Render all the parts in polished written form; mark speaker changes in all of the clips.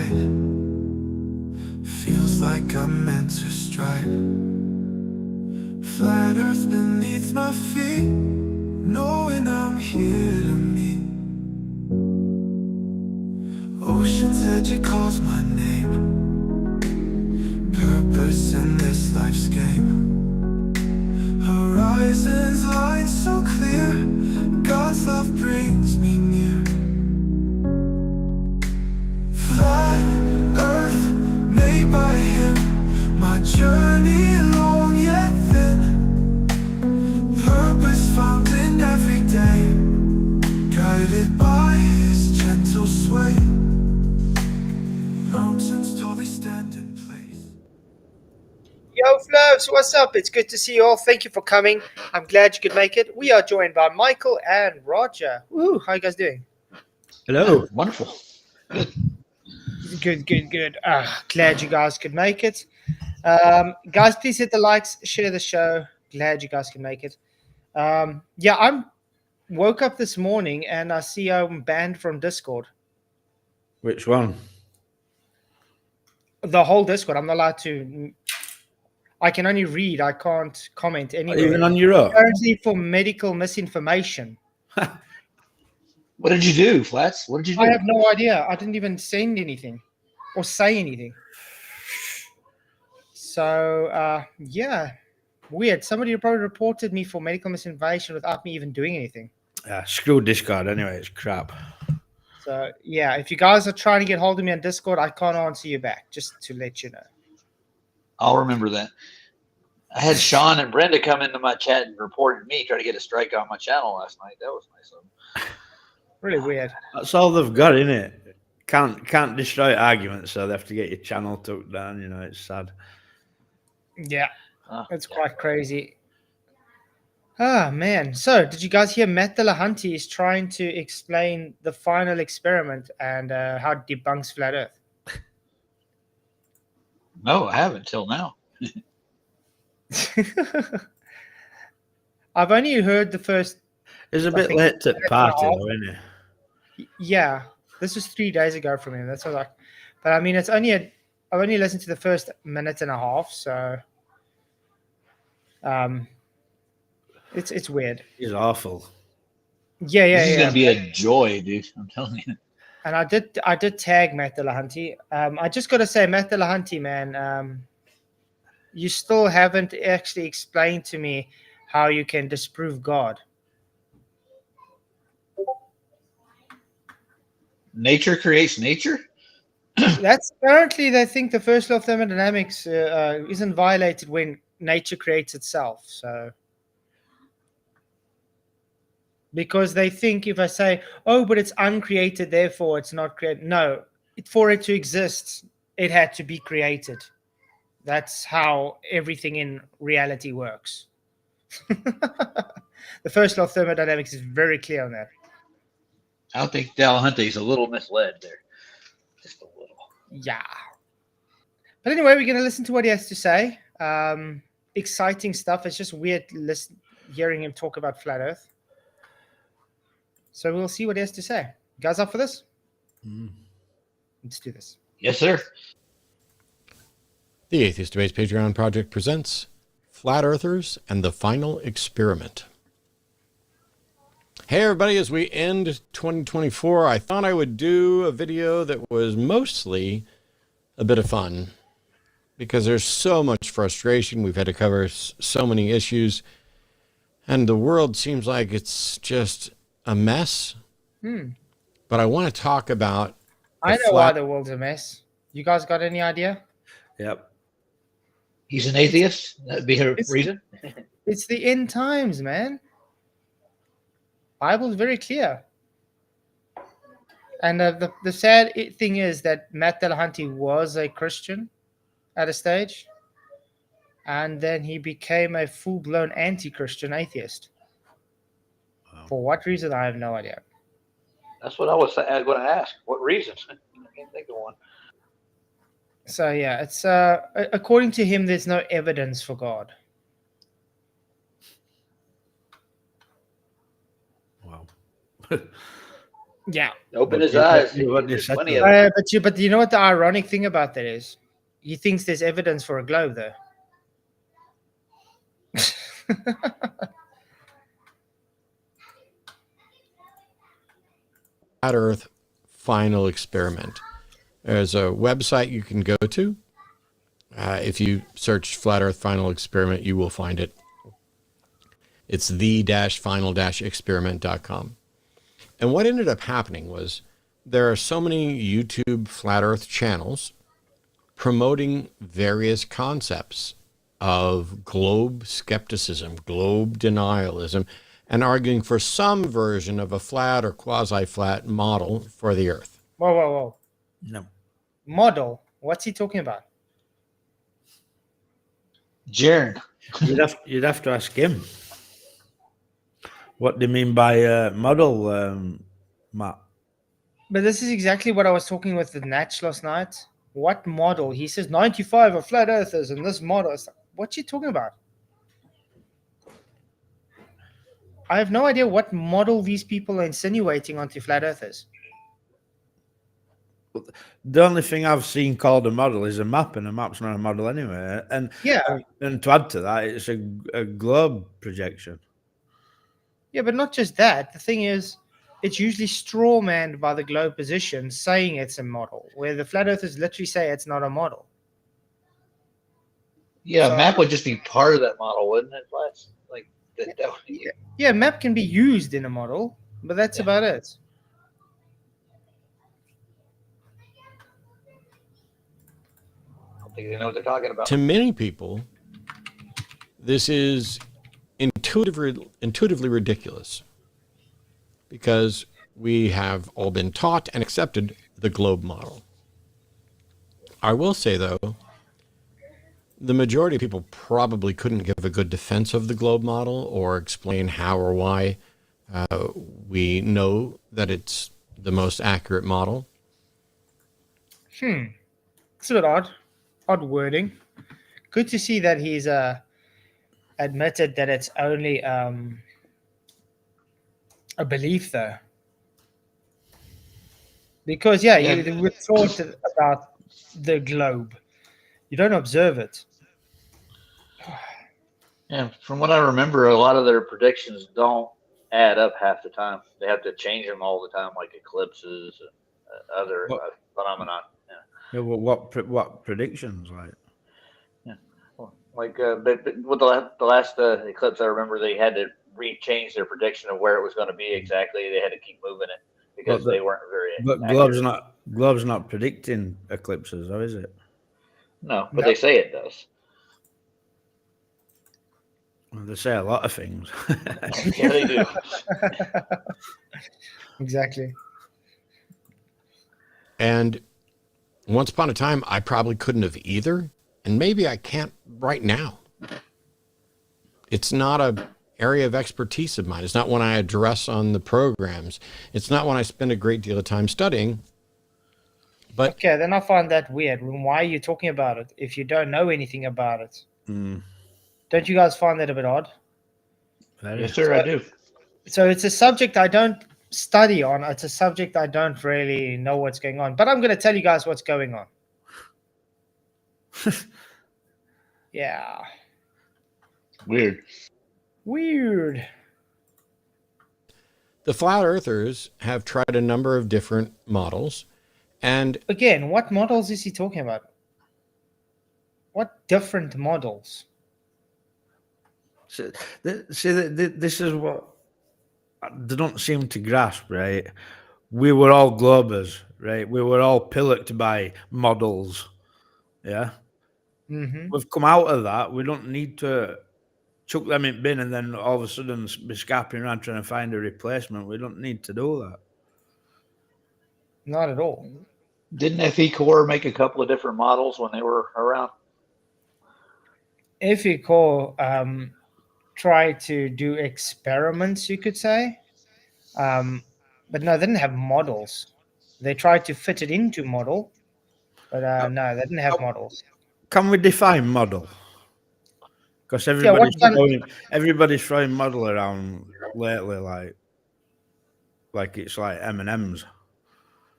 Speaker 1: light. Feels like I'm meant to strike. Flat earth beneath my feet, knowing I'm here to meet. Ocean's edge, it calls my name. Purpose in this life's game. Horizons line so clear, God's love brings me near. Flat earth made by Him, my journey long yet thin. Purpose found in every day, guided by His gentle sway. Mountains tall, they stand in place.
Speaker 2: Yo, Flavs, what's up? It's good to see you all. Thank you for coming. I'm glad you could make it. We are joined by Michael and Roger. Woo, how you guys doing?
Speaker 3: Hello.
Speaker 4: Wonderful.
Speaker 2: Good. Glad you guys could make it. Guys, please hit the likes, share the show. Glad you guys can make it. I woke up this morning and I see I'm banned from Discord.
Speaker 3: Which one?
Speaker 2: The whole Discord. I'm not allowed to. I can only read. I can't comment anywhere.
Speaker 3: Even on your own?
Speaker 2: Apparently for medical misinformation.
Speaker 4: What did you do, Flats? What did you do?
Speaker 2: I have no idea. I didn't even send anything or say anything. So, weird. Somebody probably reported me for medical misinformation without me even doing anything.
Speaker 3: Screw Discord anyway. It's crap.
Speaker 2: So, yeah, if you guys are trying to get hold of me on Discord, I can't answer you back, just to let you know.
Speaker 4: I'll remember that. I had Sean and Brenda come into my chat and reported me trying to get a strike on my channel last night. That was nice of them.
Speaker 2: Really weird.
Speaker 3: That's all they've got, innit? Can't destroy arguments, so they have to get your channel took down. You know, it's sad.
Speaker 2: Yeah, it's quite crazy. Ah, man. So, did you guys hear Matt Dillahunty is trying to explain the final experiment and how it debunks Flat Earth?
Speaker 4: No, I haven't till now.
Speaker 2: I've only heard the first.
Speaker 3: It's a bit late to party, though, isn't it?
Speaker 2: Yeah, this was 3 days ago from him. That's what but I mean, I've only listened to the first minute and a half, so it's weird.
Speaker 3: It's awful.
Speaker 2: Yeah.
Speaker 4: This is gonna be a joy, dude. I'm telling you.
Speaker 2: And I did tag Matt Dillahunty. I just got to say, Matt Dillahunty, man, you still haven't actually explained to me how you can disprove God.
Speaker 4: Nature creates nature?
Speaker 2: That's apparently they think the first law of thermodynamics isn't violated when nature creates itself. So, because they think if I say, "Oh, but it's uncreated, therefore it's not created," no, for it to exist, it had to be created. That's how everything in reality works. The first law of thermodynamics is very clear on that.
Speaker 4: I think Dillahunty's a little misled there. Just a little.
Speaker 2: Yeah. But anyway, we're going to listen to what he has to say. Exciting stuff. It's just weird hearing him talk about Flat Earth. So we'll see what he has to say. You guys up for this? Let's do this.
Speaker 4: Yes, sir.
Speaker 5: The Atheist Debates Patreon Project presents Flat Earthers and the Final Experiment. Hey everybody, as we end 2024, I thought I would do a video that was mostly a bit of fun because there's so much frustration. We've had to cover so many issues and the world seems like it's just a mess. But I want to talk about...
Speaker 2: I know why the world's a mess. You guys got any idea?
Speaker 3: Yep.
Speaker 4: He's an atheist? That'd be her reason?
Speaker 2: It's the end times, man. Bible's very clear. And the sad thing is that Matt Dillahunty was a Christian at a stage. And then he became a full-blown anti-Christian atheist. Wow. For what reason, I have no idea.
Speaker 4: That's what I was going to ask. What reason? I can't think of one.
Speaker 2: So, yeah, it's according to him, there's no evidence for God.
Speaker 3: Wow.
Speaker 2: Yeah.
Speaker 4: Open
Speaker 3: What
Speaker 4: his
Speaker 3: do you-
Speaker 4: eyes.
Speaker 3: what do you
Speaker 4: There's
Speaker 3: say
Speaker 4: plenty
Speaker 3: to
Speaker 4: of
Speaker 3: that?
Speaker 4: them.
Speaker 2: But you know what the ironic thing about that is? He thinks there's evidence for a globe, though.
Speaker 5: Flat Earth Final Experiment. There's a website you can go to. If you search Flat Earth Final Experiment, you will find it. It's the-final-experiment.com. And what ended up happening was there are so many YouTube Flat Earth channels promoting various concepts of globe skepticism, globe denialism, and arguing for some version of a flat or quasi-flat model for the Earth.
Speaker 2: Whoa.
Speaker 3: No.
Speaker 2: Model. What's he talking about?
Speaker 4: Jaren.
Speaker 3: You'd have to ask him. What do you mean by model, Matt?
Speaker 2: But this is exactly what I was talking with the Natch last night. What model? He says 95 are flat earthers, and this model is. What's he talking about? I have no idea what model these people are insinuating onto flat earthers.
Speaker 3: The only thing I've seen called a model is a map, and a map's not a model anyway. And
Speaker 2: Yeah,
Speaker 3: and to add to that, it's a globe projection.
Speaker 2: yeah, but not just that. The thing is, it's usually straw manned by the globe position saying it's a model, where the flat earthers literally say it's not a model.
Speaker 4: Yeah,
Speaker 2: So-
Speaker 4: map would just be part of that model, wouldn't it? Flats? Like that would,
Speaker 2: Yeah, map can be used in a model, but that's
Speaker 4: Yeah.
Speaker 2: about it.
Speaker 4: I don't think they know what they're talking about.
Speaker 5: To many people, this is intuitively ridiculous because we have all been taught and accepted the globe model. I will say, though, the majority of people probably couldn't give a good defense of the globe model or explain how or why we know that it's the most accurate model.
Speaker 2: It's a bit odd wording. Good to see that he's admitted that it's only a belief, though. Because you would thought about the globe. You don't observe it.
Speaker 4: Yeah, from what I remember, a lot of their predictions don't add up half the time. They have to change them all the time, like eclipses and other phenomenon.
Speaker 3: Yeah, what predictions like?
Speaker 4: Like but with the last eclipse, I remember they had to change their prediction of where it was going to be exactly. They had to keep moving it because they weren't very.
Speaker 3: But
Speaker 4: accurate.
Speaker 3: globe's not predicting eclipses, though, is it?
Speaker 4: No, but
Speaker 2: No.
Speaker 4: they say it does.
Speaker 3: Well, they say a lot of things.
Speaker 4: Yeah, they do.
Speaker 2: Exactly.
Speaker 5: And once upon a time, I probably couldn't have either. And maybe I can't right now. It's not a area of expertise of mine. It's not one I address on the programs. It's not one I spend a great deal of time studying. But
Speaker 2: Okay, then I find that weird. Why are you talking about it if you don't know anything about it? Don't you guys find that a bit odd?
Speaker 4: Yes, sir, I do.
Speaker 2: So it's a subject I don't study on. It's a subject I don't really know what's going on. But I'm going to tell you guys what's going on. Yeah.
Speaker 4: Weird.
Speaker 5: the flat earthers have tried a number of different models. And
Speaker 2: Again, what models is he talking about? What different models?
Speaker 3: This is what they don't seem to grasp, right? We were all globers, right? We were all pillaged by models, yeah?
Speaker 2: Mm-hmm.
Speaker 3: We've come out of that. We don't need to chuck them in bin and then all of a sudden be scarping around trying to find a replacement. We don't need to do that.
Speaker 2: Not at all.
Speaker 4: Didn't FE Core make a couple of different models when they were around?
Speaker 2: If you call try to do experiments, you could say. But no, they didn't have models. They tried to fit it into model, but no, they didn't have models.
Speaker 3: Can we define model? Because
Speaker 2: what
Speaker 3: everybody's throwing model around lately. Like, like it's like M&M's.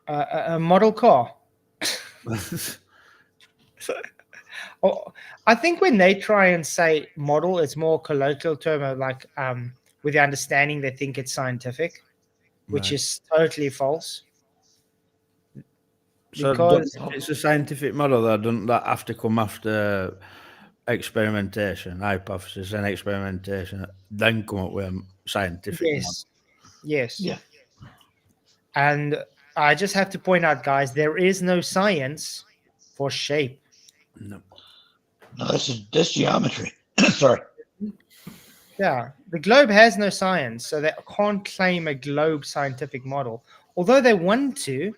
Speaker 2: A model car. Oh, I think when they try and say model, it's more colloquial term of like with the understanding they think it's scientific, which
Speaker 3: Right.
Speaker 2: is totally false.
Speaker 3: So
Speaker 2: Because
Speaker 3: it's a scientific model that doesn't that have to come after experimentation, hypothesis, and experimentation, then come up with a scientific model.
Speaker 2: yes, yes,
Speaker 6: Yeah.
Speaker 2: and I just have to point out, guys, there is no science for shape.
Speaker 3: No.
Speaker 6: No, that's geometry. Sorry.
Speaker 2: Yeah, the globe has no science, so they can't claim a globe scientific model. Although they want to,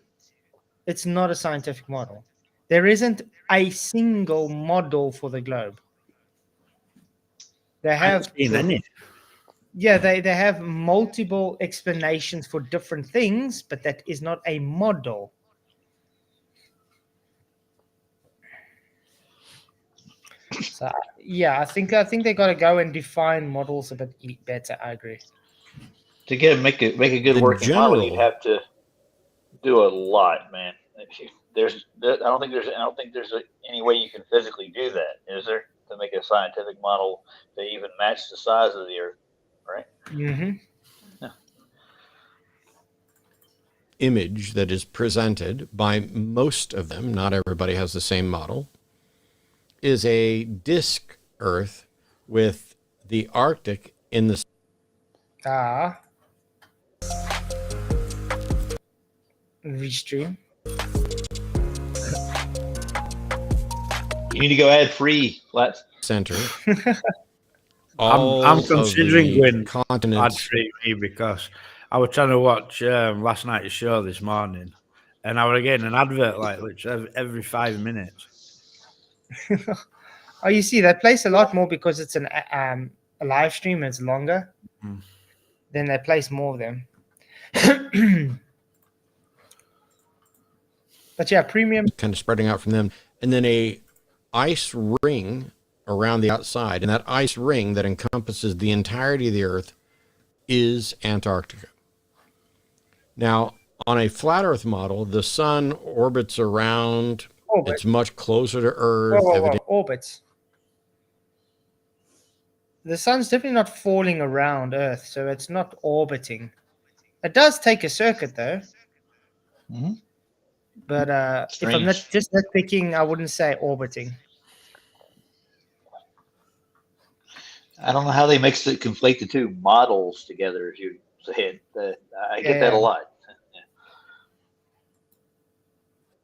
Speaker 2: it's not a scientific model. There isn't a single model for the globe. They
Speaker 3: I haven't
Speaker 2: have,
Speaker 3: seen any.
Speaker 2: yeah, they have multiple explanations for different things, but that is not a model. So yeah, I think they got to go and define models a bit better. I agree.
Speaker 4: To make a good
Speaker 5: In
Speaker 4: working model, you'd
Speaker 5: general-
Speaker 4: have to do a lot, man. I don't think there's any way you can physically do that, is there? To make a scientific model to even match the size of the Earth, right?
Speaker 2: Mm-hmm.
Speaker 5: Image that is presented by most of them, not everybody has the same model, is a disk Earth with the Arctic in the
Speaker 2: Restream.
Speaker 4: You need to go ad free, Flats.
Speaker 5: center.
Speaker 3: I'm considering going
Speaker 5: continents.
Speaker 3: ad-free because I was trying to watch last night's show this morning, and I was getting an advert like literally every 5 minutes.
Speaker 2: Oh, you see, that place a lot more because it's a live stream and it's longer.
Speaker 3: Mm.
Speaker 2: Then they place more of them. But yeah, premium.
Speaker 5: Kind of spreading out from them, and then a ice ring around the outside, and that ice ring that encompasses the entirety of the Earth is Antarctica. Now, on a flat Earth model, the sun orbits around.
Speaker 2: Orbit.
Speaker 5: It's much closer to Earth.
Speaker 2: Orbits. The sun's definitely not falling around Earth, so it's not orbiting. It does take a circuit, though.
Speaker 6: Mm-hmm.
Speaker 2: But if I'm not just nitpicking, I wouldn't say orbiting.
Speaker 4: I don't know how they conflate the two models together, as you said. I get that a lot.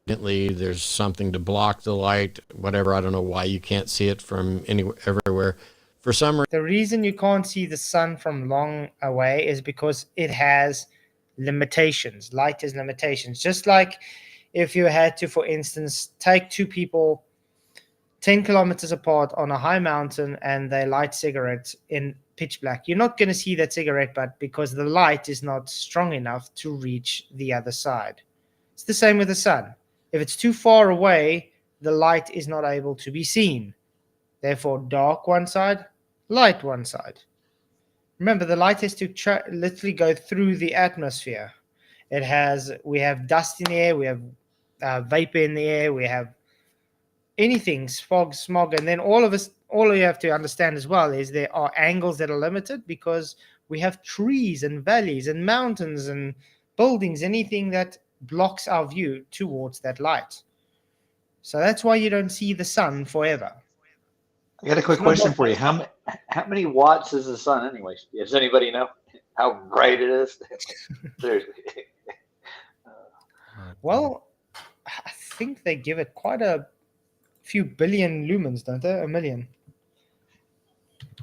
Speaker 5: There's something to block the light, whatever. I don't know why you can't see it from everywhere. For some reason,
Speaker 2: The reason you can't see the sun from long away is because it has limitations. Light has limitations. Just like if you had to, for instance, take two people 10 kilometers apart on a high mountain and they light cigarettes in pitch black. You're not going to see that cigarette butt because the light is not strong enough to reach the other side. It's the same with the sun. If it's too far away, the light is not able to be seen. Therefore, dark one side, light one side. Remember, the light has to literally go through the atmosphere. We have dust in the air, we have vapor in the air, we have anything, fog, smog, and then all you have to understand as well is there are angles that are limited because we have trees and valleys and mountains and buildings, anything that blocks our view towards that light. So that's why you don't see the sun forever.
Speaker 4: I got a quick question for you. How many watts is the sun, anyways? Does anybody know how bright it is? Seriously.
Speaker 2: Well, I think they give it quite a few billion lumens, don't they? A million.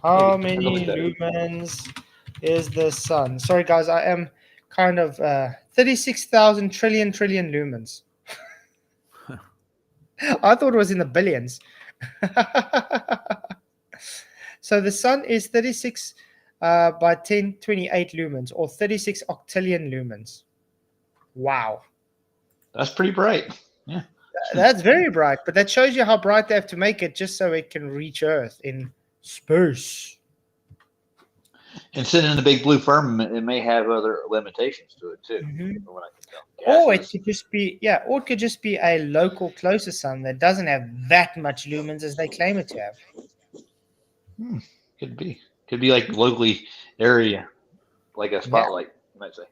Speaker 2: How many lumens is the sun? Sorry, guys, I am kind of 36,000 trillion lumens. I thought it was in the billions. So the sun is 36 by 1028 lumens, or 36 octillion lumens. Wow.
Speaker 4: That's pretty bright. Yeah.
Speaker 2: That's very bright, but that shows you how bright they have to make it just so it can reach Earth in space.
Speaker 6: And sitting in the big blue firmament, it may have other limitations to it too,
Speaker 2: Mhm.
Speaker 6: from what I can tell.
Speaker 2: Or it
Speaker 6: Gases.
Speaker 2: could just be, or it could just be a local closer sun that doesn't have that much lumens as they claim it to have.
Speaker 6: Could be. Could be like locally area, like a spotlight, you might say.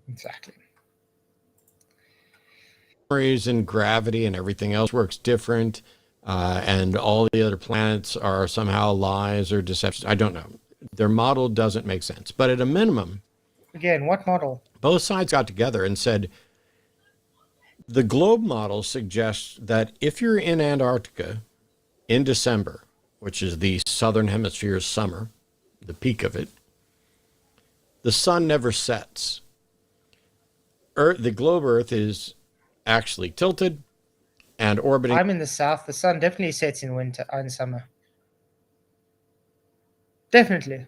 Speaker 2: Exactly.
Speaker 5: And gravity and everything else works different, and all the other planets are somehow lies or deception. I don't know. Their model doesn't make sense. But at a minimum,
Speaker 2: Again, what model?
Speaker 5: both sides got together and said the globe model suggests that if you're in Antarctica in December, which is the southern hemisphere's summer, the peak of it, the sun never sets. The globe Earth is actually tilted and orbiting.
Speaker 2: I'm in the south. The sun definitely sets in winter and summer. Definitely.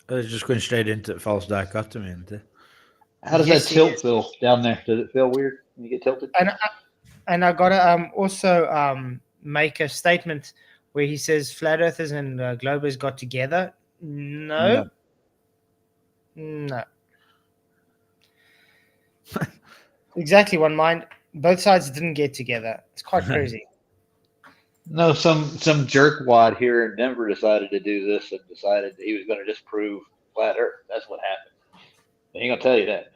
Speaker 3: It's just going straight into false dichotomy, isn't it?
Speaker 6: How does
Speaker 2: Yes,
Speaker 6: that
Speaker 2: it
Speaker 6: tilt
Speaker 2: is.
Speaker 6: feel down there? Does it feel weird when you get tilted?
Speaker 2: And I gotta also make a statement where he says flat earthers and globers got together. No. Exactly one mind. Both sides didn't get together. It's quite crazy.
Speaker 6: No, some jerkwad here in Denver decided to do this and decided that he was going to disprove flat Earth. That's what happened. He ain't gonna tell you that.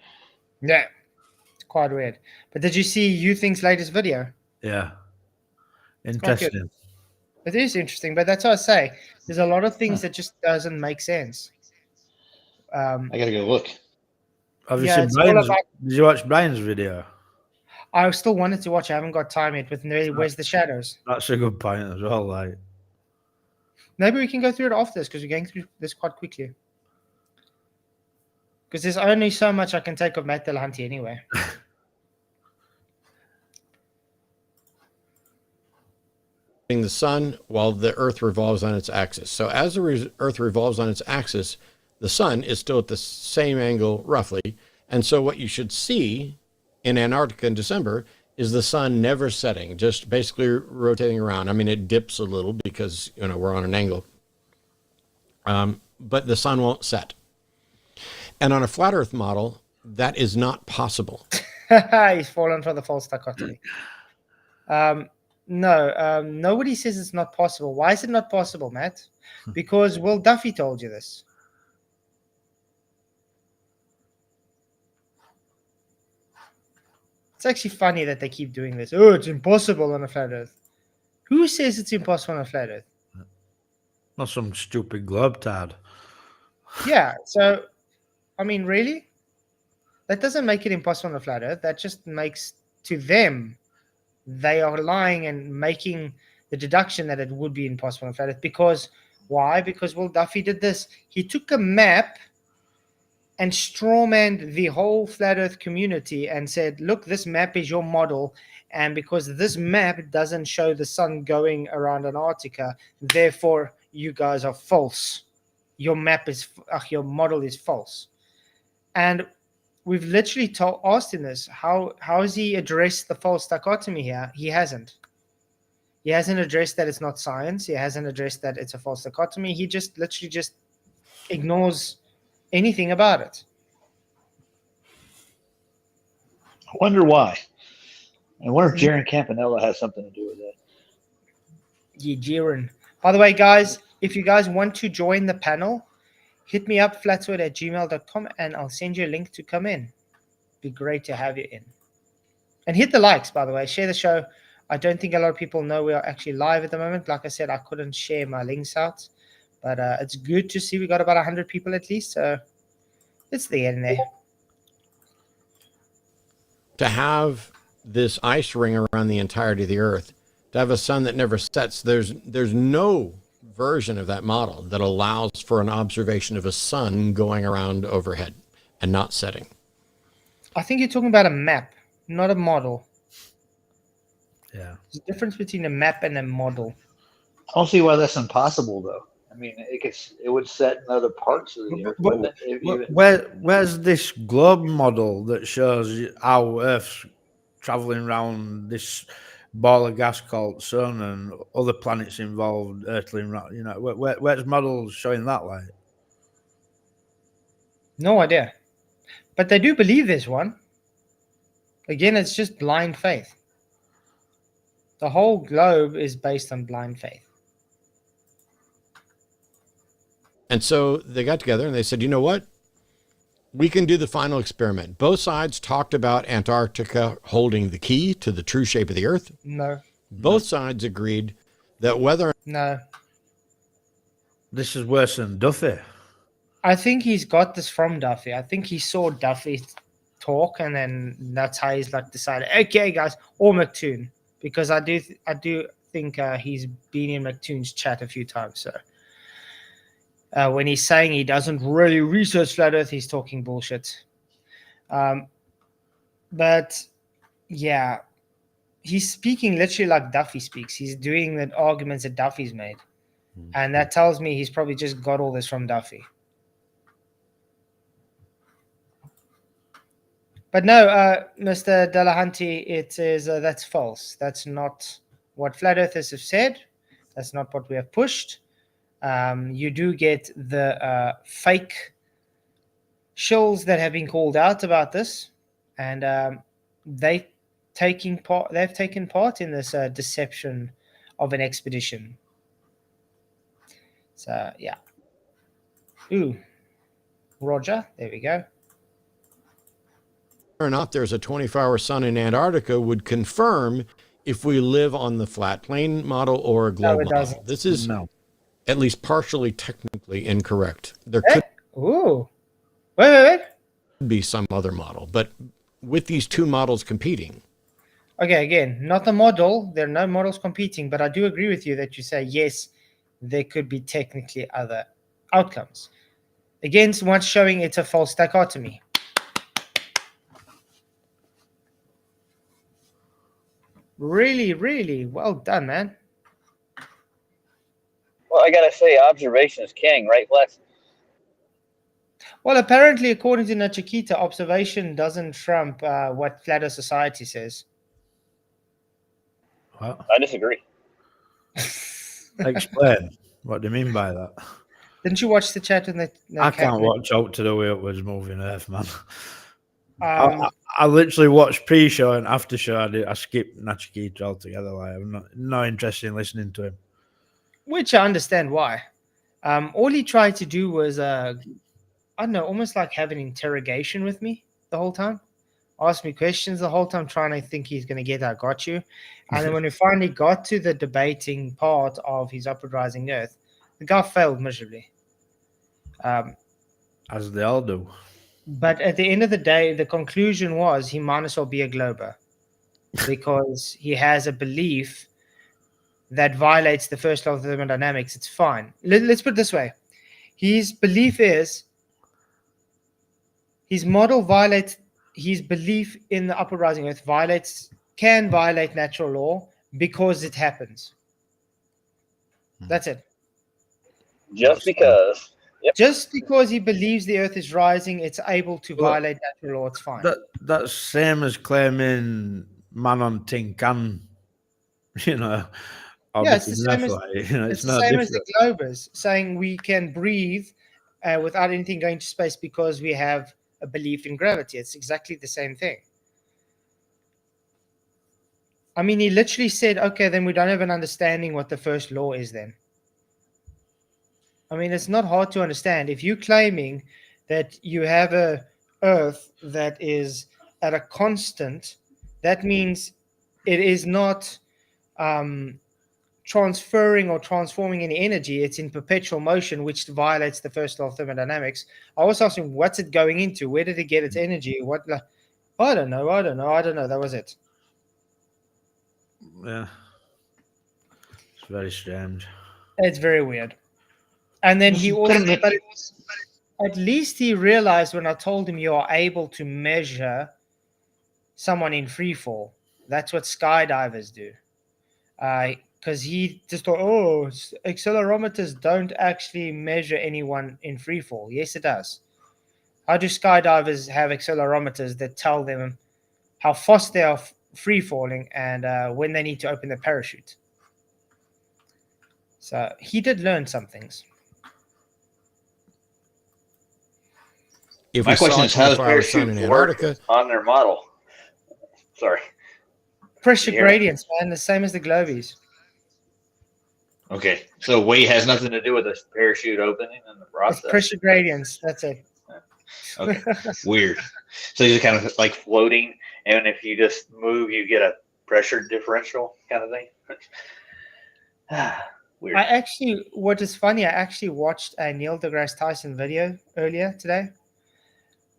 Speaker 2: Yeah. It's quite weird. But did you see You Think's latest video?
Speaker 3: Yeah.
Speaker 2: quite good.
Speaker 3: Interesting.
Speaker 2: It is interesting, but that's what I say. There's a lot of things that just doesn't make sense.
Speaker 6: I gotta go look.
Speaker 3: Have you
Speaker 2: Yeah,
Speaker 3: seen
Speaker 2: it's all
Speaker 3: Brian's?
Speaker 2: about-
Speaker 3: Did you watch Brian's video?
Speaker 2: I still wanted to watch. I haven't got time yet. With Where's the Shadows?
Speaker 3: That's a good point as well. Like,
Speaker 2: Maybe we can go through it after this because we're going through this quite quickly. Because there's only so much I can take of Matt Dillahunty anyway.
Speaker 5: The sun while the Earth revolves on its axis. So as the Earth revolves on its axis, the sun is still at the same angle roughly. And so what you should see in Antarctica in December is the sun never setting, just basically rotating around. I mean, it dips a little because, we're on an angle. But the sun won't set. And on a flat Earth model, that is not possible.
Speaker 2: He's fallen for the false dichotomy. No, nobody says it's not possible. Why is it not possible, Matt? Because Will Duffy told you this. It's actually funny that they keep doing this. Oh, it's impossible on a flat Earth. Who says it's impossible on a flat Earth?
Speaker 3: not some stupid globetard.
Speaker 2: Yeah, so, I mean, really? That doesn't make it impossible on a flat Earth. That just makes, to them, they are lying and making the deduction that it would be impossible on a flat Earth. Because, why? Because Will Duffy did this. He took a map and strawmanned the whole flat Earth community and said, look, this map is your model. And because this map doesn't show the sun going around Antarctica, therefore you guys are false. Your model is false. And we've literally asked him this. How has he addressed the false dichotomy here? He hasn't. He hasn't addressed that it's not science. He hasn't addressed that it's a false dichotomy. He just literally just ignores anything about it.
Speaker 6: I wonder why. I wonder if Jaron Campanella has something to do with that.
Speaker 2: Yeah, Jaron. By the way, guys, if you guys want to join the panel, hit me up, flatzoid@gmail.com, and I'll send you a link to come in. Be great to have you in. And hit the likes, by the way. Share the show. I don't think a lot of people know we are actually live at the moment. Like I said, I couldn't share my links out. But it's good to see we got about 100 people at least. So it's getting there.
Speaker 5: To have this ice ring around the entirety of the Earth, to have a sun that never sets, there's no version of that model that allows for an observation of a sun going around overhead and not setting.
Speaker 2: I think you're talking about a map, not a model.
Speaker 3: Yeah.
Speaker 2: There's a difference between a map and a model.
Speaker 6: I don't see why that's impossible, though. I mean, it would set in other parts of the Earth. wouldn't it?
Speaker 3: Where's this globe model that shows how Earth's traveling around this ball of gas called Sun and other planets involved, Earthling? Where's models showing that light?
Speaker 2: No idea. But they do believe there's one. Again, it's just blind faith. The whole globe is based on blind faith.
Speaker 5: And so they got together and they said, you know what? We can do the final experiment. Both sides talked about Antarctica holding the key to the true shape of the Earth.
Speaker 2: No.
Speaker 5: Both sides agreed that whether
Speaker 2: No.
Speaker 3: This is worse than Duffy.
Speaker 2: I think he's got this from Duffy. I think he saw Duffy talk, and then that's how he's like decided. Okay, guys, or McToon, because I do think he's been in McToon's chat a few times. So when he's saying he doesn't really research flat Earth, he's talking bullshit. But yeah, he's speaking literally like Duffy speaks. He's doing the arguments that Duffy's made, and that tells me he's probably just got all this from Duffy. But no, Mr. Dillahunty, it is that's false. That's not what flat earthers have said. That's not what we have pushed. You do get the fake shills that have been called out about this, and they've taken part in this deception of an expedition. So yeah. Ooh, Roger. There we go.
Speaker 5: or not there's a 24-hour sun in Antarctica would confirm if we live on the flat plane model or a globe
Speaker 2: it
Speaker 5: model.
Speaker 2: doesn't.
Speaker 5: This is
Speaker 3: No.
Speaker 5: at least partially technically incorrect. There
Speaker 2: Eh?
Speaker 5: could
Speaker 2: Ooh. Wait.
Speaker 5: be some other model, but with these two models competing,
Speaker 2: Okay, again, not the model. There are no models competing, but I do agree with you that you say, yes, there could be technically other outcomes. Again, what's showing it's a false dichotomy. Really, really well done, man.
Speaker 6: Well, I gotta say, observation is king, right, Flex?
Speaker 2: Well, apparently, according to Nachikita, observation doesn't trump what Flat Earth Society says.
Speaker 3: What?
Speaker 6: I disagree.
Speaker 3: Explain. What do you mean by that?
Speaker 2: Didn't you watch the chat in the
Speaker 3: I can't watch out to the way it was moving Earth, man.
Speaker 2: Um,
Speaker 3: I literally watched pre-show and after show. I skipped Nachikita altogether. Like, I'm not interested in listening to him.
Speaker 2: which I understand why. All he tried to do was, I don't know, almost like have an interrogation with me the whole time. Ask me questions the whole time, trying to think he's going to get I got you. And then when we finally got to the debating part of his upward rising Earth, the guy failed miserably.
Speaker 3: As they all do.
Speaker 2: But at the end of the day, the conclusion was he might as well be a glober because he has a belief that violates the first law of thermodynamics. It's fine. Let's put it this way. His belief is his model violates his belief in the upward rising Earth can violate natural law because it happens. That's it.
Speaker 6: Just because. Yep.
Speaker 2: Just because he believes the Earth is rising, it's able to
Speaker 3: Well,
Speaker 2: violate natural law. It's fine.
Speaker 3: That's same as claiming man on tin can,
Speaker 2: Yeah, it's the same as
Speaker 3: it's
Speaker 2: it's the
Speaker 3: not
Speaker 2: same as
Speaker 3: different.
Speaker 2: the globers saying we can breathe without anything going to space because we have a belief in gravity. It's exactly the same thing. I mean, he literally said, okay, then we don't have an understanding what the first law is then. I mean, it's not hard to understand. If you're claiming that you have a Earth that is at a constant, that means it is not transferring or transforming any energy. It's in perpetual motion, which violates the first law of thermodynamics. I was asking, what's it going into? Where did it get its energy? What? I don't know. That was it.
Speaker 3: Yeah. It's very strange.
Speaker 2: It's very weird. And then he also, but at least he realized when I told him you are able to measure someone in free fall. That's what skydivers do. Because he just thought, oh, accelerometers don't actually measure anyone in free fall. Yes, it does. How do skydivers have accelerometers that tell them how fast they are free falling and when they need to open the parachute? So he did learn some things.
Speaker 5: If
Speaker 6: My
Speaker 5: we
Speaker 6: question
Speaker 5: saw
Speaker 6: is, how does
Speaker 5: 24-hour sun in
Speaker 6: parachute work
Speaker 5: Antarctica,
Speaker 6: on their model? Sorry.
Speaker 2: Pressure
Speaker 6: You hear me?
Speaker 2: gradients, man, the same as the globies.
Speaker 6: Okay, so weight has nothing to do with the parachute opening and the
Speaker 2: It's
Speaker 6: process.
Speaker 2: pressure gradients. That's it.
Speaker 6: Okay, weird. So you're kind of like floating, and if you just move, you get a pressure differential kind of thing. Weird.
Speaker 2: What is funny, I actually watched a Neil deGrasse Tyson video earlier today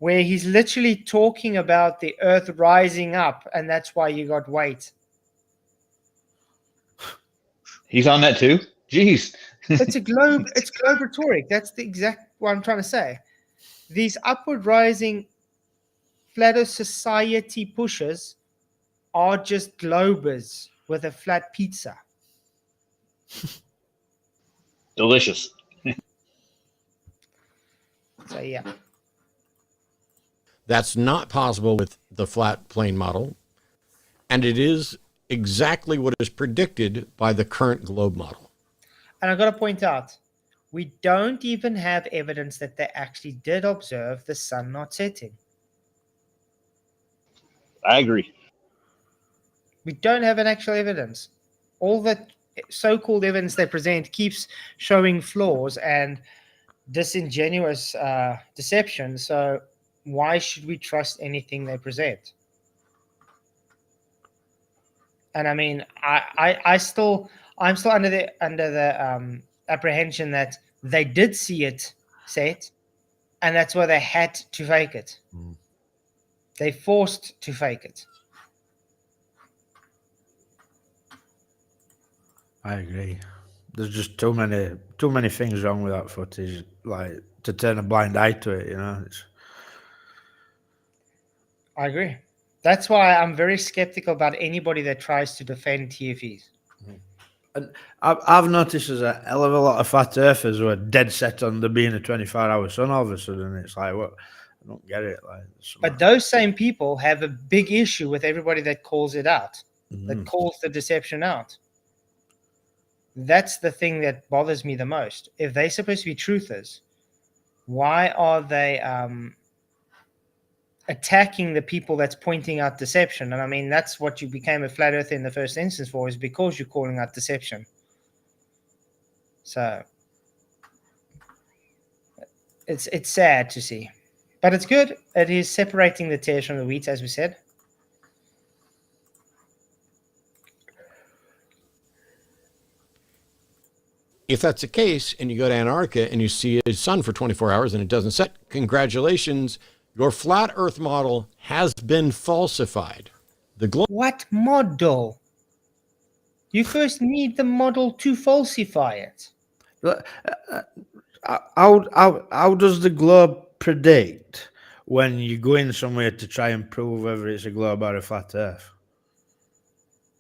Speaker 2: where he's literally talking about the Earth rising up, and that's why you got weight.
Speaker 6: He's on that too? Jeez.
Speaker 2: It's globe rhetoric. That's the exact what I'm trying to say. These upward rising flat Earth society pushes are just globers with a flat pizza.
Speaker 6: Delicious.
Speaker 2: So yeah.
Speaker 5: that's not possible with the flat plane model. And it is exactly what is predicted by the current globe model.
Speaker 2: And I've got to point out, we don't even have evidence that they actually did observe the sun not setting.
Speaker 6: I agree.
Speaker 2: We don't have an actual evidence. All that so-called evidence they present keeps showing flaws and disingenuous deception. So why should we trust anything they present? And I mean, I'm still under the apprehension that they did see it set, and that's why they had to fake it. They forced to fake it.
Speaker 3: I agree. There's just too many things wrong with that footage, like to turn a blind eye to it.
Speaker 2: I agree. That's why I'm very skeptical about anybody that tries to defend TFEs.
Speaker 3: And I've noticed there's a hell of a lot of flat earthers who are dead set on there being a 24-hour sun all of a sudden. It's like, what? I don't get it.
Speaker 2: But those same people have a big issue with everybody that calls it out, that calls the deception out. That's the thing that bothers me the most. If they're supposed to be truthers, why are they attacking the people that's pointing out deception? And I mean, that's what you became a flat earther in the first instance for, is because you're calling out deception. So it's sad to see, but it's good. It is separating the tares from the wheat, as we said.
Speaker 5: If that's the case, and you go to Antarctica and you see a sun for 24 hours and it doesn't set, congratulations, your flat Earth model has been falsified.
Speaker 2: What model? You first need the model to falsify it.
Speaker 3: How does the globe predict when you go in somewhere to try and prove whether it's a globe or a flat Earth?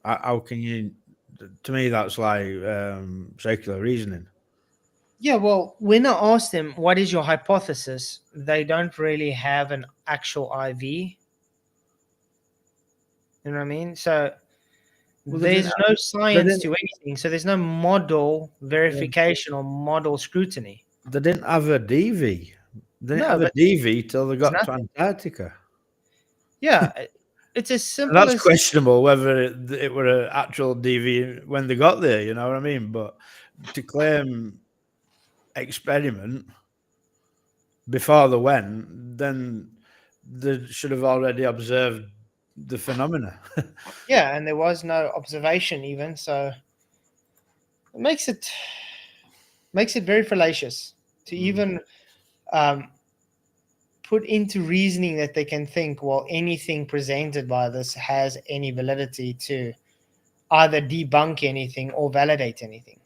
Speaker 3: How can you? To me, that's like circular reasoning.
Speaker 2: Yeah, well, when I asked them, what is your hypothesis? They don't really have an actual IV. You know what I mean? So there's no science to anything. So there's no model verification or model scrutiny.
Speaker 3: They didn't have a DV. They didn't have a DV till they got to Antarctica.
Speaker 2: Yeah, it's as simple
Speaker 3: and that's
Speaker 2: as...
Speaker 3: questionable whether it were an actual DV when they got there, you know what I mean? But to claim experiment before they went, then they should have already observed the phenomena.
Speaker 2: Yeah, and there was no observation even, so it makes it very fallacious to even put into reasoning that they can think, well, anything presented by this has any validity to either debunk anything or validate anything.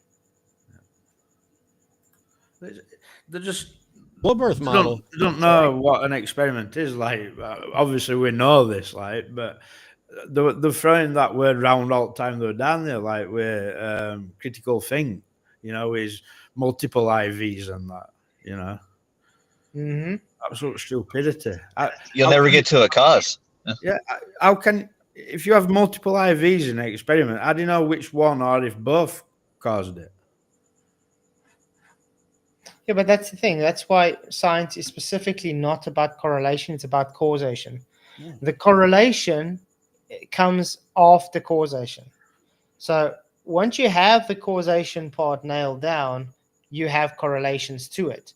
Speaker 3: They just
Speaker 5: globe Earth model.
Speaker 3: They don't know what an experiment is like. Obviously, we know this, like, but they're throwing that word around all the time they were down there, like, we're critical thing, is multiple IVs and that,
Speaker 2: Mm-hmm.
Speaker 3: Absolute stupidity.
Speaker 6: You'll never get to a cause.
Speaker 3: Yeah, how can, if you have multiple IVs in an experiment, how do you know which one or if both caused it?
Speaker 2: Yeah, Yeah, but that's the thing. That's why science is specifically not about correlation. It's about causation.
Speaker 3: Yeah.
Speaker 2: The correlation comes after causation. So once you have the causation part nailed down, you have correlations to it.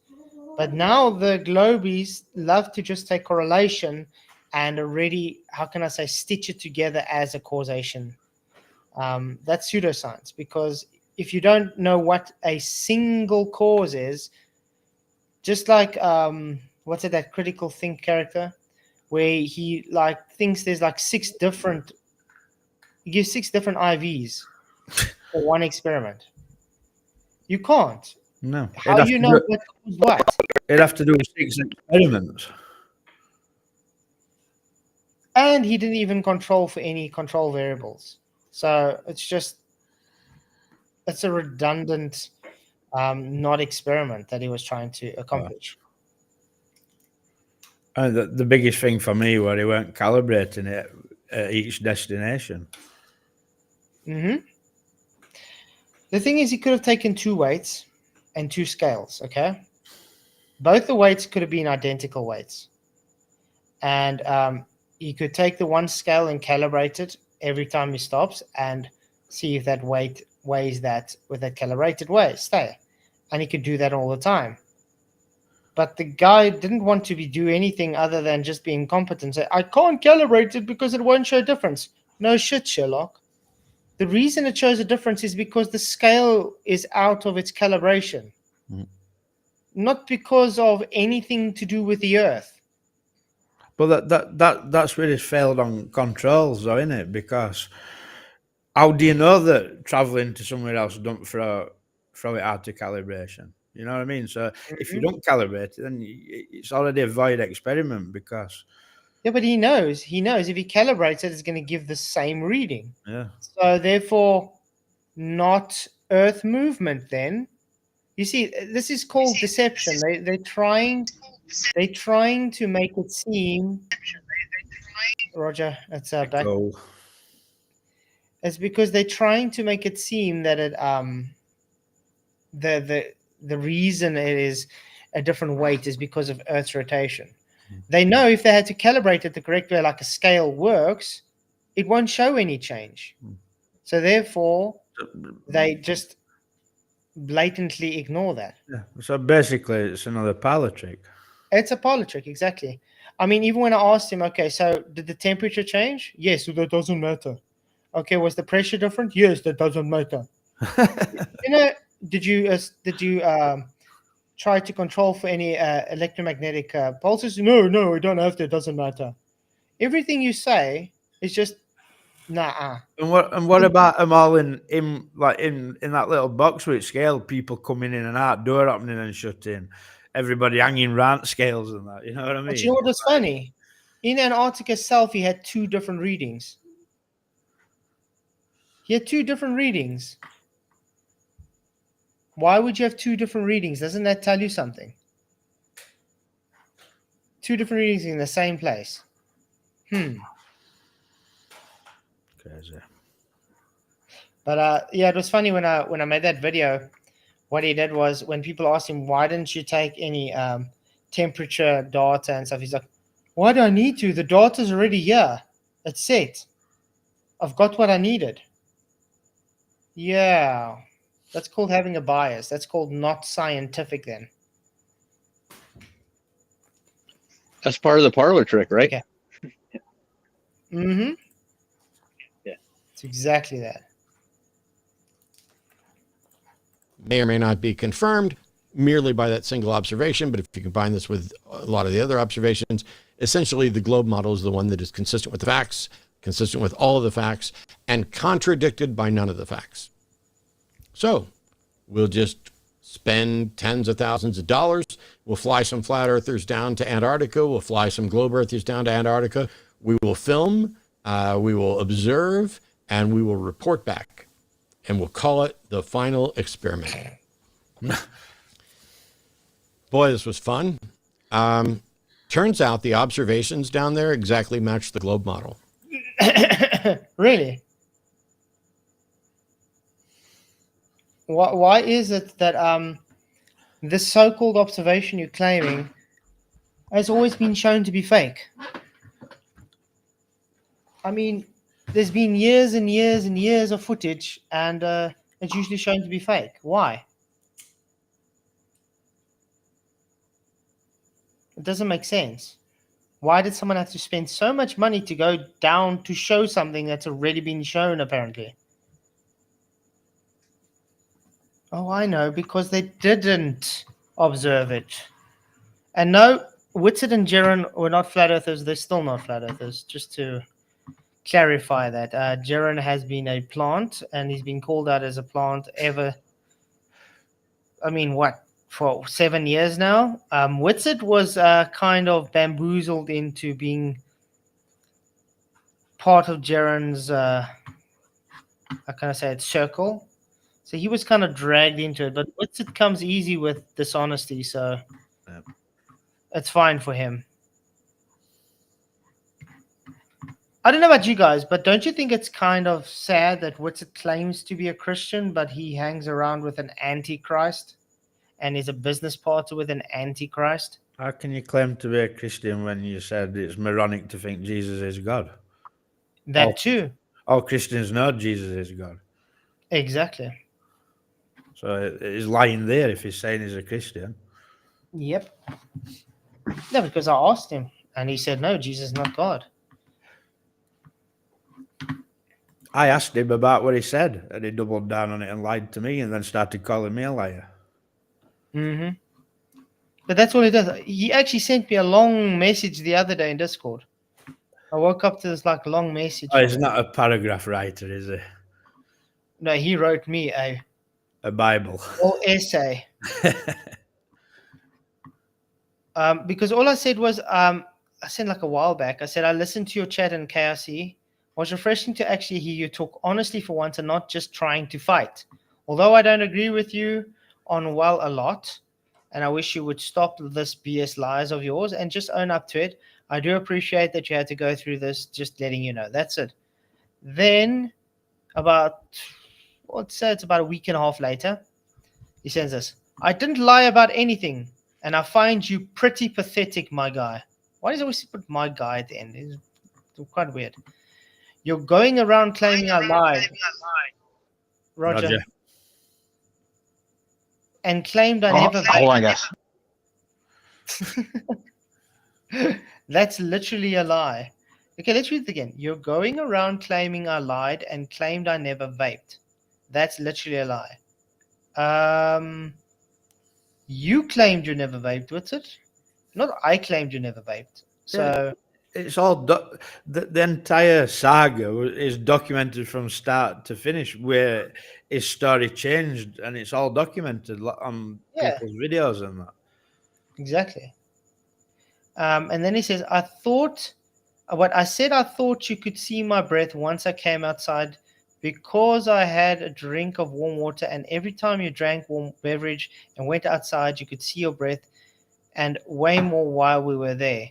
Speaker 2: But now the globies love to just take correlation and already, how can I say, stitch it together as a causation. That's pseudoscience, because if you don't know what a single cause is, just like what's it, that critical think character, where he like thinks there's like he gives 6 different IVs for one experiment. You can't.
Speaker 3: No.
Speaker 2: How you know what caused what?
Speaker 3: It'd have to do 6 experiments.
Speaker 2: And he didn't even control for any control variables. So it's a redundant not experiment that he was trying to accomplish.
Speaker 3: And the biggest thing for me where he weren't calibrating it at each destination.
Speaker 2: Mm-hmm. The thing is, he could have taken 2 weights and 2 scales, okay? Both the weights could have been identical weights. And he could take the one scale and calibrate it every time he stops and see if that weight weighs that with that calibrated way, stay. And he could do that all the time. But the guy didn't want to do anything other than just be incompetent. Say, I can't calibrate it because it won't show difference. No shit, Sherlock. The reason it shows a difference is because the scale is out of its calibration. Not because of anything to do with the Earth.
Speaker 3: But that's where he's failed on controls, though, isn't it? Because how do you know that traveling to somewhere else don't throw it out to calibration? You know what I mean? So if you don't calibrate it, then it's already a void experiment because...
Speaker 2: Yeah, but he knows if he calibrates it, it's going to give the same reading.
Speaker 3: Yeah.
Speaker 2: So therefore, not Earth movement then. You see, this is called deception. They're trying to make it seem... Roger, it's back.
Speaker 3: Go.
Speaker 2: It's because they're trying to make it seem that it the reason it is a different weight is because of Earth's rotation. They know if they had to calibrate it the correct way, like a scale works, it won't show any change. So therefore, they just blatantly ignore that.
Speaker 3: Yeah. So basically, it's another parlor trick.
Speaker 2: It's a parlor trick, exactly. I mean, even when I asked him, okay, so did the temperature change? Yes, so that doesn't matter. Okay, was the pressure different? Yes, that doesn't matter. Did you try to control for any electromagnetic pulses? No, we don't have to. It doesn't matter. Everything you say is just nah.
Speaker 3: And what about them all in that little box with scale? People coming in and out, door opening and shutting, everybody hanging round scales and that. You know what I mean?
Speaker 2: But you know what was funny? In Antarctica itself, he had 2 different readings. Why would you have 2 different readings? Doesn't that tell you something? 2 different readings in the same place.
Speaker 3: Crazy.
Speaker 2: But yeah, it was funny when I made that video. What he did was, when people asked him, why didn't you take any temperature data and stuff, he's like, why do I need to? The data's already here. It's set. I've got what I needed. Yeah. That's called having a bias. That's called not scientific then.
Speaker 6: That's part of the parlor trick, right?
Speaker 2: Okay. Mm-hmm.
Speaker 6: Yeah.
Speaker 2: It's exactly that.
Speaker 5: May or may not be confirmed merely by that single observation, but if you combine this with a lot of the other observations, essentially the globe model is the one that is consistent with the facts, consistent with all of the facts, and contradicted by none of the facts. So we'll just spend tens of thousands of dollars. We'll fly some flat earthers down to Antarctica. We'll fly some globe earthers down to Antarctica. We will film, we will observe, and we will report back. And we'll call it the final experiment. Boy, this was fun. Turns out the observations down there exactly match the globe model.
Speaker 2: Really? Why is it that This so-called observation you're claiming has always been shown to be fake. I mean, there's been years and years and years of footage, and it's usually shown to be fake. Why? It doesn't make sense. Why did someone have to spend so much money to go down to show something that's already been shown, apparently? Oh, I know, because they didn't observe it. And no, Whitsitt and Geron were not flat earthers. They're still not flat earthers, just to clarify that. Geron has been a plant, and he's been called out as a plant ever. I mean, what? For 7 years now. Whitsitt was kind of bamboozled into being part of Geron's, how can I say it, circle. So he was kind of dragged into it, but Whitsitt comes easy with dishonesty, so it's fine for him. I don't know about you guys, but don't you think it's kind of sad that Whitsitt claims to be a Christian, but he hangs around with an antichrist and is a business partner with an antichrist?
Speaker 3: How can you claim to be a Christian when you said it's moronic to think Jesus is God?
Speaker 2: That too.
Speaker 3: All Christians know Jesus is God.
Speaker 2: Exactly.
Speaker 3: So he's lying there if he's saying he's a Christian.
Speaker 2: Yep. No, because I asked him, and he said, no, Jesus is not God.
Speaker 3: I asked him about what he said, and he doubled down on it and lied to me and then started calling me a liar.
Speaker 2: Mm-hmm. But that's what he does. He actually sent me a long message the other day in Discord. I woke up to this long message.
Speaker 3: Oh, he's not a paragraph writer, is he?
Speaker 2: No, he wrote me a
Speaker 3: Bible.
Speaker 2: whole essay. Because all I said was, I said a while back, I said, I listened to your chat in KRC. It was refreshing to actually hear you talk honestly for once and not just trying to fight. Although I don't agree with you on a lot, and I wish you would stop this BS lies of yours and just own up to it. I do appreciate that you had to go through this, just letting you know. That's it. Then, let's say it's about a week and a half later, he sends us, I didn't lie about anything, and I find you pretty pathetic, my guy. Why does he always put my guy at the end? It's quite weird. You're going around claiming I lied. Roger. And claimed I never...
Speaker 6: Hold on, guys.
Speaker 2: That's literally a lie. Okay, let's read it again. You're going around claiming I lied and claimed I never vaped. That's literally a lie. You claimed you never vaped, what's it? Not I claimed you never vaped. So
Speaker 3: it's all the entire saga is documented from start to finish, where his story changed, and it's all documented on people's videos and that.
Speaker 2: Exactly. And then he says, I thought you could see my breath once I came outside because I had a drink of warm water, and every time you drank warm beverage and went outside, you could see your breath, and way more while we were there.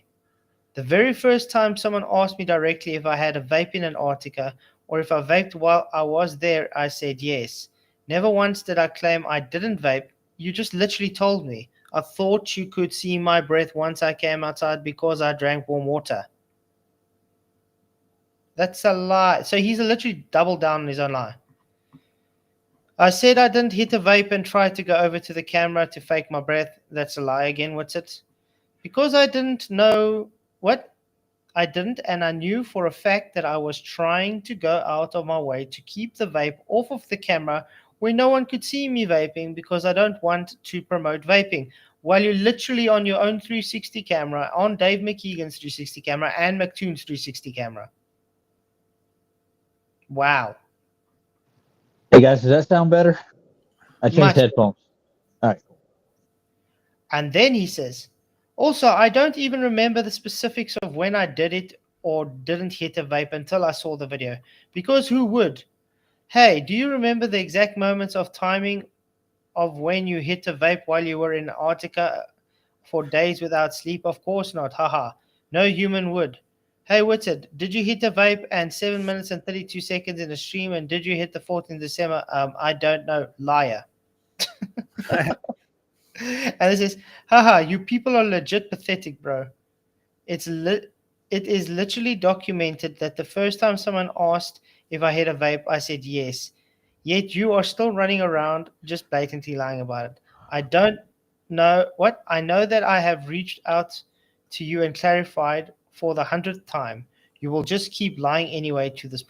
Speaker 2: The very first time someone asked me directly if I had a vape in Antarctica or if I vaped while I was there, I said yes. Never once did I claim I didn't vape. You just literally told me. I thought you could see my breath once I came outside because I drank warm water. That's a lie. So he's literally doubled down on his own lie. I said I didn't hit a vape and tried to go over to the camera to fake my breath. That's a lie again. What's it? Because I didn't know what? I didn't, and I knew for a fact that I was trying to go out of my way to keep the vape off of the camera where no one could see me vaping because I don't want to promote vaping. While you're literally on your own 360 camera, on Dave McKeegan's 360 camera and McToon's 360 camera. Wow.
Speaker 6: Hey guys, does that sound better? I changed
Speaker 2: Much
Speaker 6: headphones. All right.
Speaker 2: And then he says, also, I don't even remember the specifics of when I did it or didn't hit a vape until I saw the video. Because who would? Hey, do you remember the exact moments of timing of when you hit a vape while you were in Antarctica for days without sleep? Of course not. Haha. No human would. Hey, Whitsitt, did you hit a vape and 7 minutes and 32 seconds in a stream? And did you hit the 4th in December? I don't know. Liar. And it says, haha, you people are legit pathetic, bro. It is literally documented that the first time someone asked if I had a vape, I said yes. Yet you are still running around just blatantly lying about it. I don't know what. I know that I have reached out to you and clarified for the 100th time. You will just keep lying anyway to this.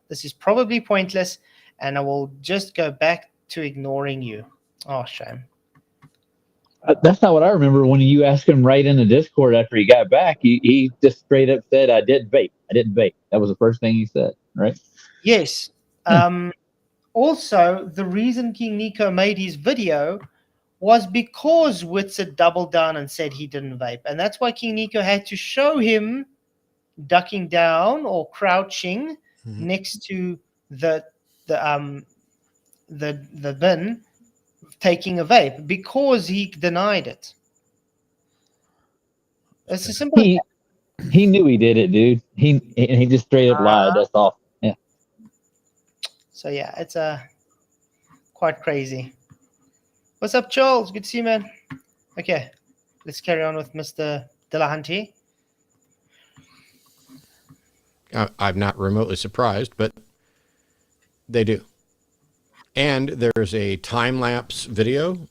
Speaker 2: This is probably pointless, and I will just go back to ignoring you. Oh, shame.
Speaker 6: That's not what I remember when you asked him right in the Discord after he got back. He just straight up said, I didn't vape. I didn't vape. That was the first thing he said, right?
Speaker 2: Yes. Also, the reason King Nico made his video was because Witzer doubled down and said he didn't vape. And that's why King Nico had to show him ducking down or crouching next to the bin taking a vape because he denied it. It's a simple.
Speaker 6: He knew he did it, dude. He just straight up lied. That's all. Yeah.
Speaker 2: So yeah, it's quite crazy. What's up, Charles? Good to see you, man. Okay, let's carry on with Mr. Dillahunty.
Speaker 5: I'm not remotely surprised, but they do. And there's a time-lapse video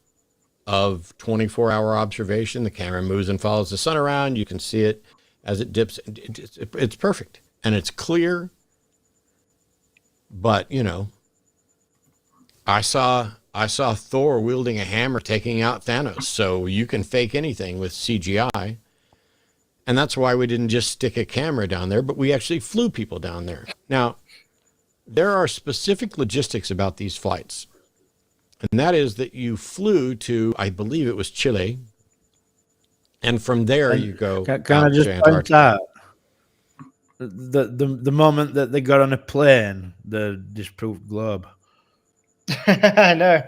Speaker 5: of 24-hour observation. The camera moves and follows the sun around. You can see it as it dips. It's perfect, and it's clear. But, you know, I saw Thor wielding a hammer taking out Thanos, so you can fake anything with CGI. And that's why we didn't just stick a camera down there, but we actually flew people down there. Now, there are specific logistics about these flights. And that is that you flew to, I believe it was Chile. And from there you go.
Speaker 3: Can I just point out the moment that they got on a plane, the disproved globe.
Speaker 2: I know.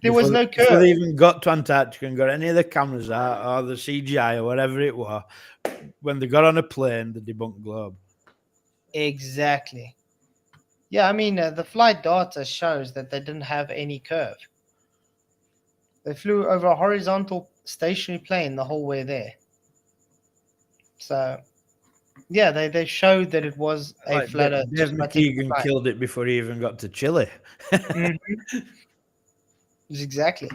Speaker 2: There was no curve.
Speaker 3: Before they even got to Antarctica and got any of the cameras out or the CGI or whatever it was, when they got on a plane, the debunked globe.
Speaker 2: Exactly. Yeah, I mean, the flight data shows that they didn't have any curve. They flew over a horizontal stationary plane the whole way there. So, yeah, they showed that it was a flat Earth.
Speaker 3: Dave McKeegan killed it before he even got to Chile.
Speaker 2: Mm-hmm. Exactly.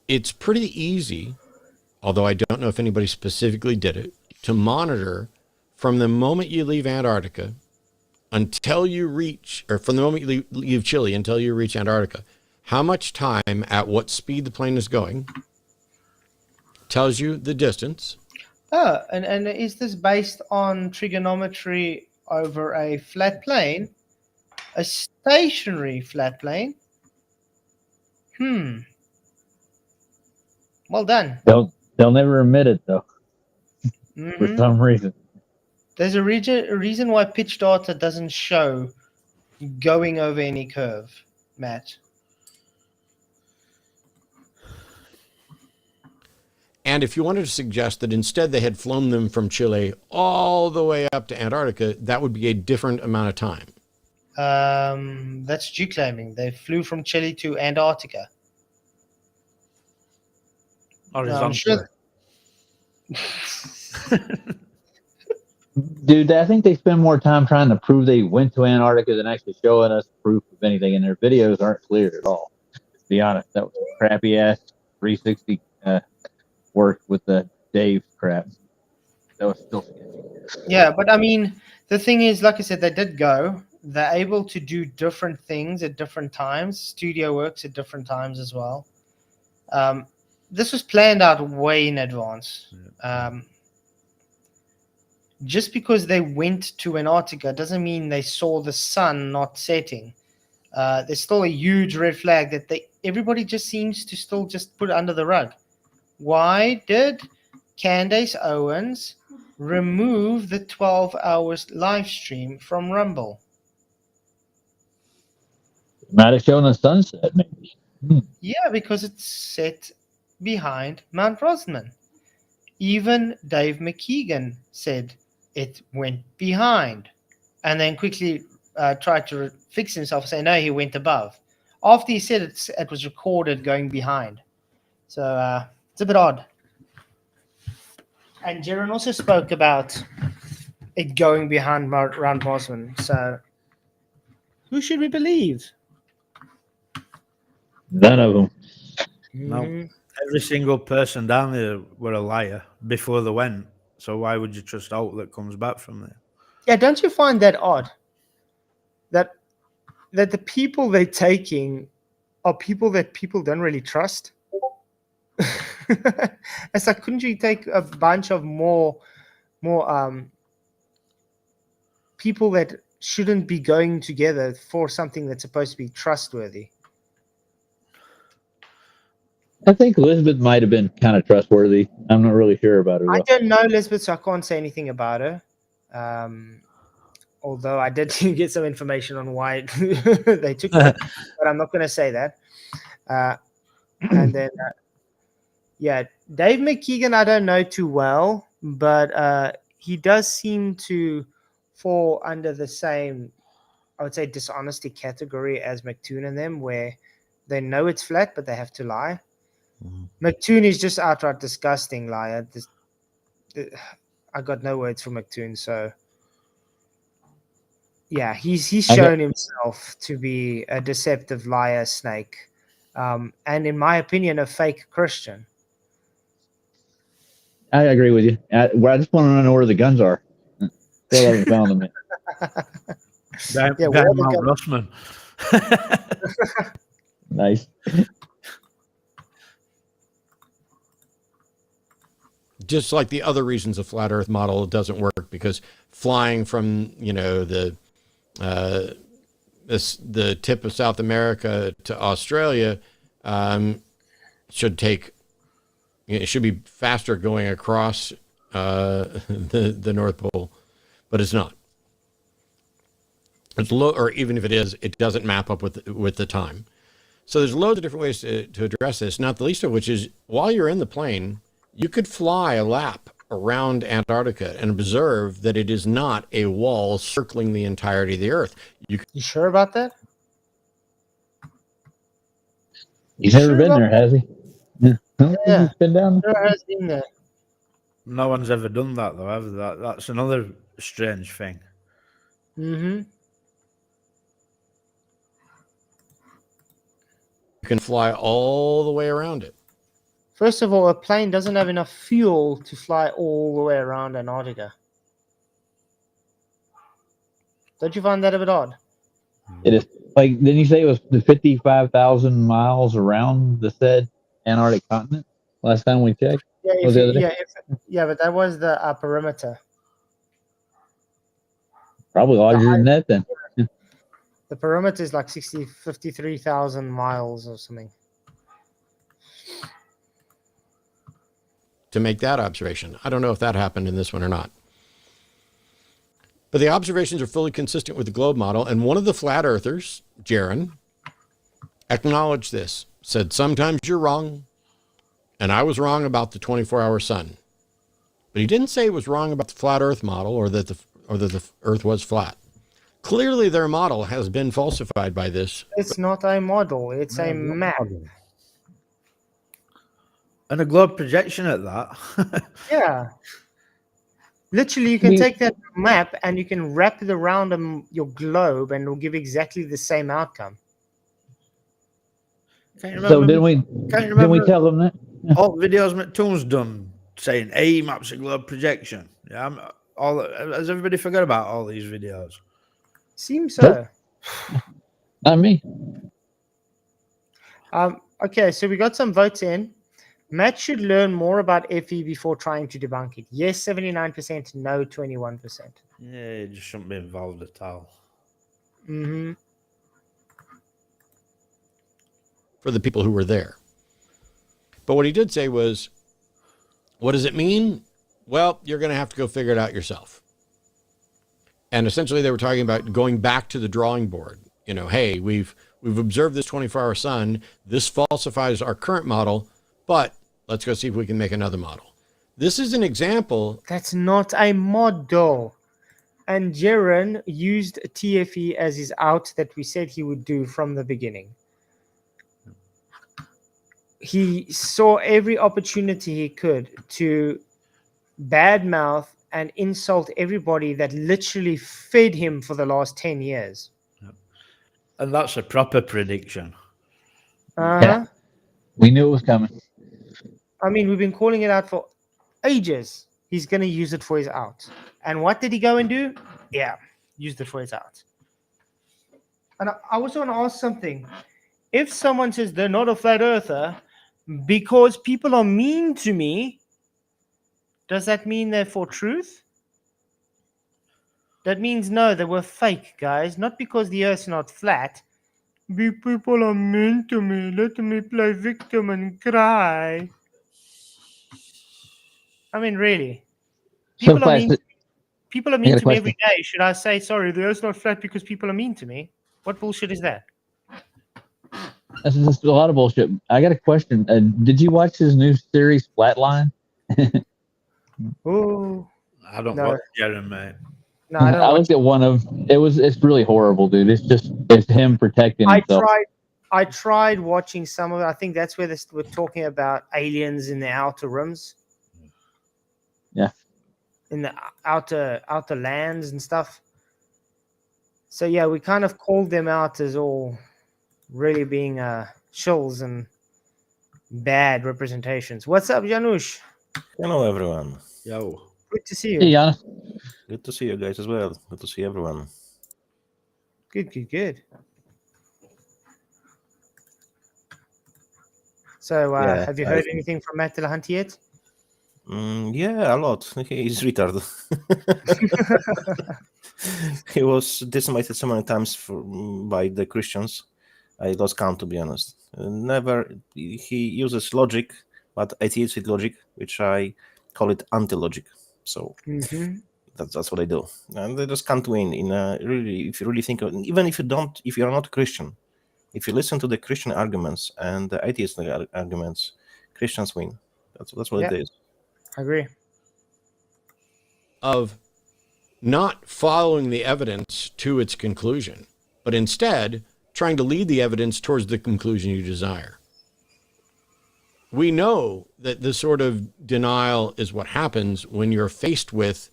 Speaker 5: It's pretty easy, although I don't know if anybody specifically did it, to monitor from the moment you leave Antarctica until you reach, or from the moment you leave Chile until you reach Antarctica, how much time at what speed the plane is going, tells you the distance.
Speaker 2: Oh, and is this based on trigonometry over a flat plane? A stationary flat plane? Well done.
Speaker 6: They'll never admit it, though, for some reason.
Speaker 2: There's a reason why pitch data doesn't show going over any curve, Matt.
Speaker 5: And if you wanted to suggest that instead they had flown them from Chile all the way up to Antarctica, that would be a different amount of time.
Speaker 2: That's G claiming. They flew from Chile to Antarctica. I'm sure.
Speaker 6: Dude, I think they spend more time trying to prove they went to Antarctica than actually showing us proof of anything, and their videos aren't clear at all. To be honest, that was crappy ass 360 work with the Dave crap. That was still sketchy.
Speaker 2: Yeah, but I mean, the thing is, like I said, they did go. They're able to do different things at different times. Studio works at different times as well. This was planned out way in advance. Just because they went to Antarctica doesn't mean they saw the sun not setting. There's still a huge red flag that everybody just seems to still just put under the rug. Why did Candace Owens remove the 12 hours live stream from Rumble?
Speaker 6: Might have shown a sunset, maybe.
Speaker 2: Yeah, because it's set behind Mount Rosman. Even Dave McKeegan said it went behind and then quickly tried to fix himself, saying no, he went above. After he said it was recorded going behind. So it's a bit odd. And Jaron also spoke about it going behind around Bosman. So who should we believe?
Speaker 6: None of them.
Speaker 3: No.
Speaker 2: Mhm.
Speaker 3: Every single person down there were a liar before they went. So why would you trust out that comes back from there?
Speaker 2: Yeah, don't you find that odd? That the people they're taking are people that people don't really trust. It's like, couldn't you take a bunch of more people that shouldn't be going together for something that's supposed to be trustworthy?
Speaker 6: I think Elizabeth might have been kind of trustworthy. I'm not really sure about her.
Speaker 2: I
Speaker 6: Though.
Speaker 2: don't know Elizabeth, so I can't say anything about her. Although I did get some information on why they took her, but I'm not going to say that. And then, yeah, Dave McKeegan, I don't know too well, but he does seem to fall under the same, I would say, dishonesty category as McToon and them, where they know it's flat, but they have to lie. McToon is just outright disgusting liar. I got no words for McToon, so yeah, he's shown himself to be a deceptive liar snake, and in my opinion, a fake Christian.
Speaker 6: I agree with you. I just want to know where the guns are. Still haven't found them yet.
Speaker 2: Yeah,
Speaker 3: Guy Mount Rossman.
Speaker 6: Nice.
Speaker 5: Just like the other reasons a flat Earth model doesn't work, because flying from the tip of South America to Australia should take. It should be faster going across the North Pole, but it's not. It's low, or even if it is, it doesn't map up with the time. So there's loads of different ways to address this. Not the least of which is, while you're in the plane, you could fly a lap around Antarctica and observe that it is not a wall circling the entirety of the Earth.
Speaker 2: You sure about that?
Speaker 6: He's never been there, has he? Yeah. He's been down there.
Speaker 2: Sure has been there.
Speaker 3: No one's ever done that, though, have they? That's another strange thing.
Speaker 2: Mm-hmm.
Speaker 5: You can fly all the way around it.
Speaker 2: First of all, a plane doesn't have enough fuel to fly all the way around Antarctica. Don't you find that a bit odd?
Speaker 6: It is. Like, didn't you say it was 55,000 miles around the said Antarctic continent last time we checked?
Speaker 2: Yeah, but that was the perimeter.
Speaker 6: Probably larger than that then.
Speaker 2: The perimeter is like 53,000 miles or something.
Speaker 5: To make that observation. I don't know if that happened in this one or not. But the observations are fully consistent with the globe model, and one of the flat earthers, Jaron, acknowledged this, said, sometimes you're wrong, and I was wrong about the 24-hour sun. But he didn't say he was wrong about the flat earth model or that the earth was flat. Clearly their model has been falsified by this.
Speaker 2: It's not a model, it's a map.
Speaker 3: And a globe projection at that.
Speaker 2: Yeah. Literally, you can take that map and you can wrap it around your globe and it'll give exactly the same outcome.
Speaker 6: So didn't we tell them that?
Speaker 3: All the videos McToon's done saying A maps a globe projection. Yeah, has everybody forgot about all these videos?
Speaker 2: Seems so.
Speaker 6: Not me.
Speaker 2: Okay, so we got some votes in. Matt should learn more about FE before trying to debunk it. Yes, 79%. No, 21%.
Speaker 3: Yeah, you just shouldn't be involved at all.
Speaker 2: Mm-hmm.
Speaker 5: For the people who were there. But what he did say was, what does it mean? Well, you're going to have to go figure it out yourself. And essentially they were talking about going back to the drawing board. Hey, we've observed this 24-hour sun. This falsifies our current model, but let's go see if we can make another model. This is an example.
Speaker 2: That's not a model. And Jaron used TFE as his out that we said he would do from the beginning. He saw every opportunity he could to badmouth and insult everybody that literally fed him for the last 10 years.
Speaker 3: And that's a proper prediction.
Speaker 2: Uh-huh.
Speaker 6: Yeah. We knew it was coming.
Speaker 2: I mean, we've been calling it out for ages. He's going to use it for his out. And what did he go and do? Yeah, used it for his out. And I also want to ask something. If someone says they're not a flat earther because people are mean to me, does that mean they're for truth? That means no, they were fake, guys. Not because the earth's not flat. People are mean to me. Let me play victim and cry. I mean, really.
Speaker 6: So flat.
Speaker 2: People are
Speaker 6: I
Speaker 2: mean
Speaker 6: got a
Speaker 2: to me every
Speaker 6: question.
Speaker 2: day. Should I say, sorry, the earth's not flat because people are mean to me? What bullshit is that?
Speaker 6: That's just a lot of bullshit. I got a question. Did you watch his new series, Flatline?
Speaker 2: Oh,
Speaker 3: I don't
Speaker 2: No.
Speaker 3: watch Jaron, mate.
Speaker 2: no, I don't
Speaker 6: I
Speaker 2: watch.
Speaker 6: looked at one of it's really horrible, dude. It's him protecting himself.
Speaker 2: I tried watching some of it. I think that's where we're talking about aliens in the outer rims.
Speaker 6: Yeah.
Speaker 2: In the outer lands and stuff. So yeah, we kind of called them out as all really being shills and bad representations. What's up, Janusz?
Speaker 7: Hello, everyone.
Speaker 3: Yo.
Speaker 2: Good to see you.
Speaker 6: Hey, Giannis.
Speaker 7: Good to see you guys as well. Good to see everyone.
Speaker 2: Good. So,
Speaker 7: Yeah,
Speaker 2: have you heard anything from Matt Dillahunty yet?
Speaker 7: Yeah, a lot. He's retarded. He was decimated so many times by the Christians. I lost count, to be honest. He uses logic, but atheistic logic, which I call it anti-logic. So that's what I do, and they just can't win. Really, if you really think, even if you're not a Christian, if you listen to the Christian arguments and the atheist arguments, Christians win. That's what it is.
Speaker 2: I agree.
Speaker 5: Of not following the evidence to its conclusion, but instead trying to lead the evidence towards the conclusion you desire. We know that this sort of denial is what happens when you're faced with,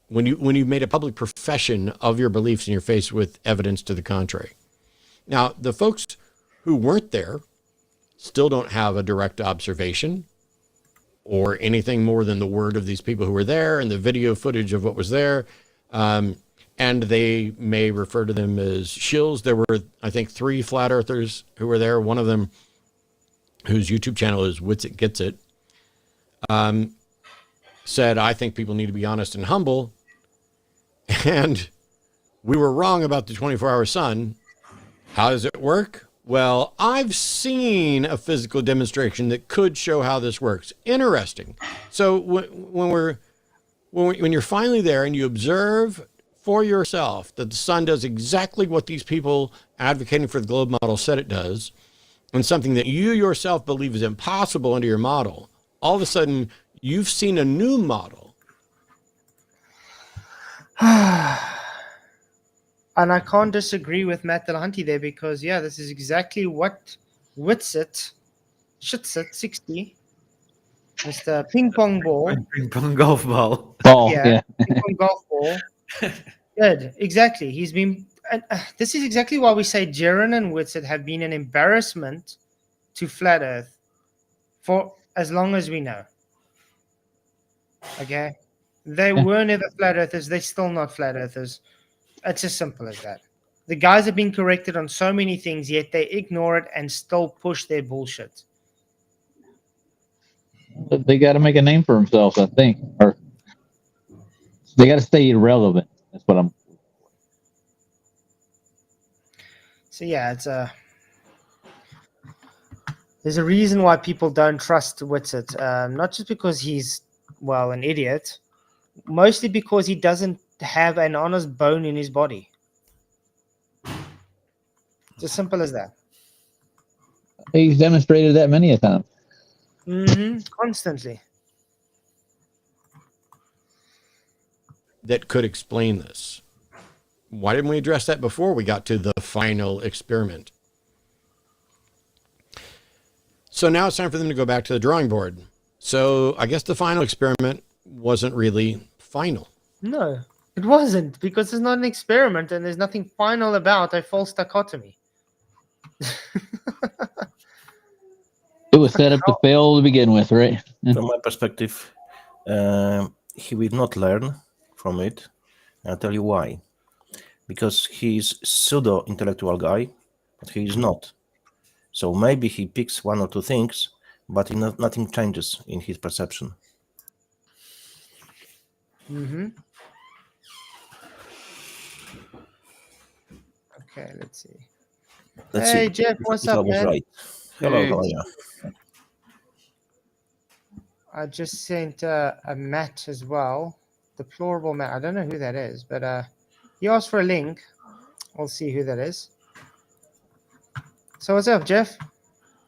Speaker 5: when you've made a public profession of your beliefs and you're faced with evidence to the contrary. Now, the folks who weren't there still don't have a direct observation or anything more than the word of these people who were there and the video footage of what was there. And they may refer to them as shills. There were, I think, 3 flat earthers who were there. One of them, whose YouTube channel is Wits It Gets It, said, I think people need to be honest and humble. And we were wrong about the 24-hour sun. How does it work? Well, I've seen a physical demonstration that could show how this works. Interesting. So when you're finally there and you observe for yourself that the sun does exactly what these people advocating for the globe model said it does, and something that you yourself believe is impossible under your model, all of a sudden you've seen a new model.
Speaker 2: And I can't disagree with Matt Dillahunty there because, yeah, this is exactly what Witsit, Shitsit 60, Mr. Ping Pong Ball.
Speaker 3: Ping pong golf ball.
Speaker 2: Yeah. Ping Pong golf ball. Good, exactly. He's been. This is exactly why we say Jaron and Witsit have been an embarrassment to Flat Earth for as long as we know. Okay? They were never Flat Earthers. They're still not Flat Earthers. It's as simple as that. The guys have been corrected on so many things, yet they ignore it and still push their bullshit.
Speaker 6: But they got to make a name for themselves, I think, or they got to stay irrelevant. That's what I'm.
Speaker 2: So yeah, there's a reason why people don't trust Witsit. Not just because he's an idiot, mostly because he doesn't have an honest bone in his body. It's as simple as that.
Speaker 6: He's demonstrated that many a time.
Speaker 2: Constantly.
Speaker 5: that could explain this. Why didn't we address that before we got to the final experiment? So now it's time for them to go back to the drawing board. So I guess the final experiment wasn't really final.
Speaker 2: No, it wasn't, because it's not an experiment and there's nothing final about a false dichotomy.
Speaker 6: It was set up to fail to begin with, right?
Speaker 7: From my perspective, he will not learn from it. I'll tell you why. Because he's pseudo-intellectual guy, but he is not. So maybe he picks one or two things, but nothing changes in his perception.
Speaker 2: Mm-hmm. Okay, let's see.
Speaker 7: Let's
Speaker 2: Hey,
Speaker 7: see
Speaker 2: Jeff,
Speaker 7: if
Speaker 2: what's
Speaker 7: I
Speaker 2: up,
Speaker 7: was
Speaker 2: man?
Speaker 7: right. Hello,
Speaker 8: Hey.
Speaker 7: how are you?
Speaker 2: I just sent a Matt as well. Deplorable Matt. I don't know who that is, but he asked for a link. We'll see who that is. So what's up, Jeff?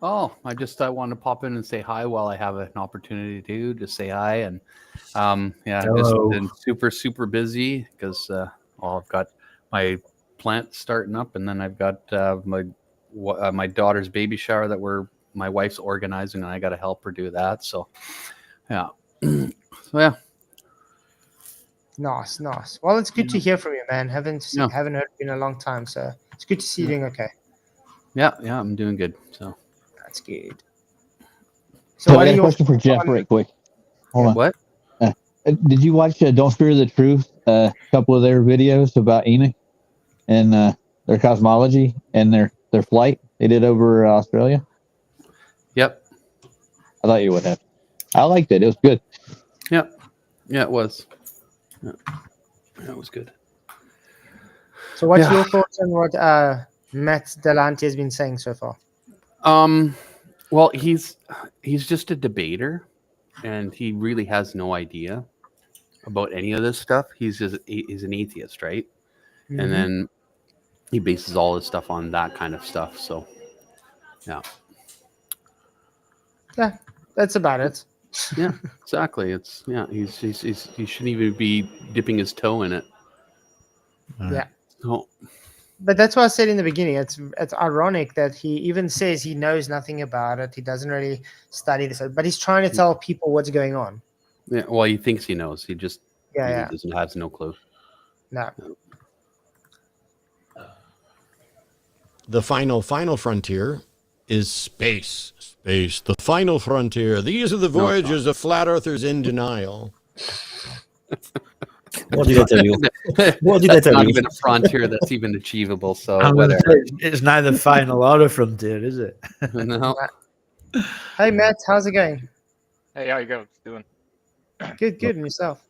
Speaker 8: Oh, I just wanted to pop in and say hi while I have an opportunity to just say hi. And yeah, I've just
Speaker 3: Hello.
Speaker 8: been super busy because I've got my plant starting up, and then I've got my daughter's baby shower that my wife's organizing, and I got to help her do that. So yeah, so yeah.
Speaker 2: Nice. Well, it's good to hear from you, man. Haven't
Speaker 8: Yeah.
Speaker 2: heard in a long time, so it's good to see you doing okay.
Speaker 8: Yeah, I'm doing good. So
Speaker 2: That's good.
Speaker 6: So
Speaker 2: what
Speaker 6: I
Speaker 2: are
Speaker 6: got a
Speaker 2: your
Speaker 6: question for Jeff
Speaker 2: on-
Speaker 6: right quick. Hold on.
Speaker 8: what?
Speaker 6: Did you watch Don't Fear the Truth? A couple of their videos about Enoch and their cosmology and their flight they did over Australia?
Speaker 8: Yep.
Speaker 6: I thought you would have. I liked it. It was good.
Speaker 8: Yep. Yeah, it was. Yeah, that was good.
Speaker 2: So what's
Speaker 8: Yeah.
Speaker 2: your thoughts on what Matt Dillahunty has been saying so far?
Speaker 8: Well, he's just a debater, and he really has no idea about any of this stuff. He's an atheist, right?
Speaker 2: Mhm.
Speaker 8: And then he bases all his stuff on that kind of stuff. So, yeah,
Speaker 2: Yeah, that's about it.
Speaker 8: yeah, exactly. He shouldn't even be dipping his toe in it.
Speaker 2: Yeah.
Speaker 8: So,
Speaker 2: But that's what I said in the beginning. It's ironic that he even says he knows nothing about it. He doesn't really study this, but he's trying to tell people what's going on.
Speaker 8: yeah, well, he thinks he knows. He just
Speaker 2: Yeah.
Speaker 8: has no clue.
Speaker 2: No.
Speaker 5: The final frontier is space. Space, the final frontier. These are the voyages of flat earthers in denial.
Speaker 7: What did I tell you? What did I
Speaker 8: That's
Speaker 7: tell
Speaker 8: not
Speaker 7: you?
Speaker 8: even a frontier that's even achievable. So
Speaker 3: I'm gonna
Speaker 8: whatever.
Speaker 3: say it's neither final or a frontier, is it?
Speaker 8: No.
Speaker 2: Hey, Matt, how's it going?
Speaker 9: Hey, how you guys doing?
Speaker 2: Good, and yourself?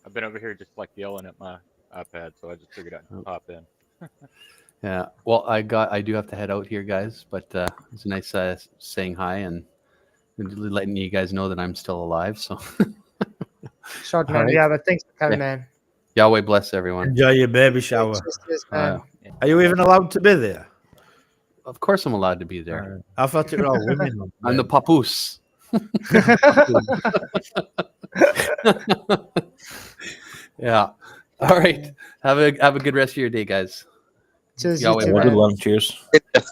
Speaker 9: I've been over here just like yelling at my iPad, so I just figured I'd pop in.
Speaker 8: Yeah. Well, I do have to head out here, guys. But it's nice saying hi and letting you guys know that I'm still alive. So
Speaker 2: Short,
Speaker 8: All
Speaker 2: man.
Speaker 8: right.
Speaker 2: Yeah, but thanks for coming,
Speaker 8: Yeah.
Speaker 2: man.
Speaker 8: Yahweh bless everyone.
Speaker 3: Enjoy your baby shower.
Speaker 2: Cheers, man.
Speaker 3: Are you even allowed to be there?
Speaker 8: Of course, I'm allowed to be there.
Speaker 3: I thought it were all women.
Speaker 8: I'm the papoose. Yeah. All right. Have a good rest of your day, guys.
Speaker 2: Cheers, you
Speaker 8: Yahweh
Speaker 2: too,
Speaker 7: Have a
Speaker 8: bless.
Speaker 7: good
Speaker 2: man.
Speaker 7: one. Cheers.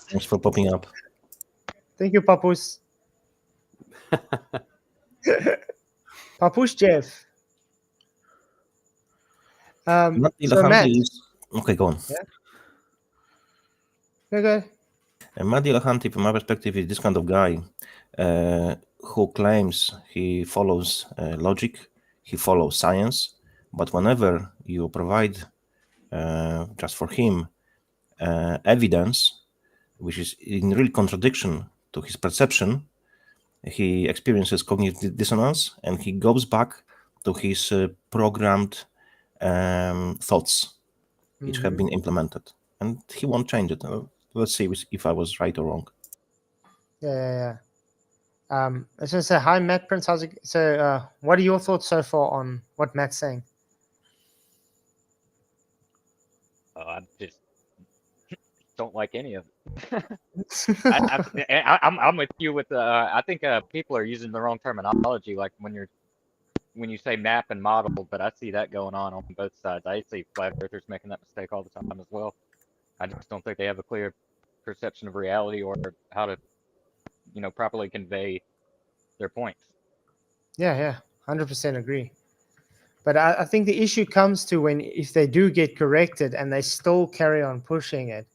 Speaker 7: Thanks for popping up.
Speaker 2: Thank you, Papoose. Papoose Jeff.
Speaker 7: Matt
Speaker 2: So Matt,
Speaker 7: Dillahunty is... Okay, go on.
Speaker 2: go.
Speaker 7: And Matt Dillahunty, from my perspective, is this kind of guy who claims he follows logic, he follows science, but whenever you provide just for him evidence, which is in real contradiction to his perception, he experiences cognitive dissonance and he goes back to his programmed thoughts, which have been implemented, and he won't change it. Let's see if I was right or wrong.
Speaker 2: Yeah. I was going to say, hi, Matt Prince. How's it? So, what are your thoughts so far on what Matt's saying?
Speaker 9: I just don't like any of it. I'm with you with I think people are using the wrong terminology. Like when you're when you say map and model, but I see that going on both sides. I see flat earthers making that mistake all the time as well. I just don't think they have a clear perception of reality or how to, properly convey their points.
Speaker 2: Yeah, 100% agree. But I think the issue comes to if they do get corrected and they still carry on pushing it,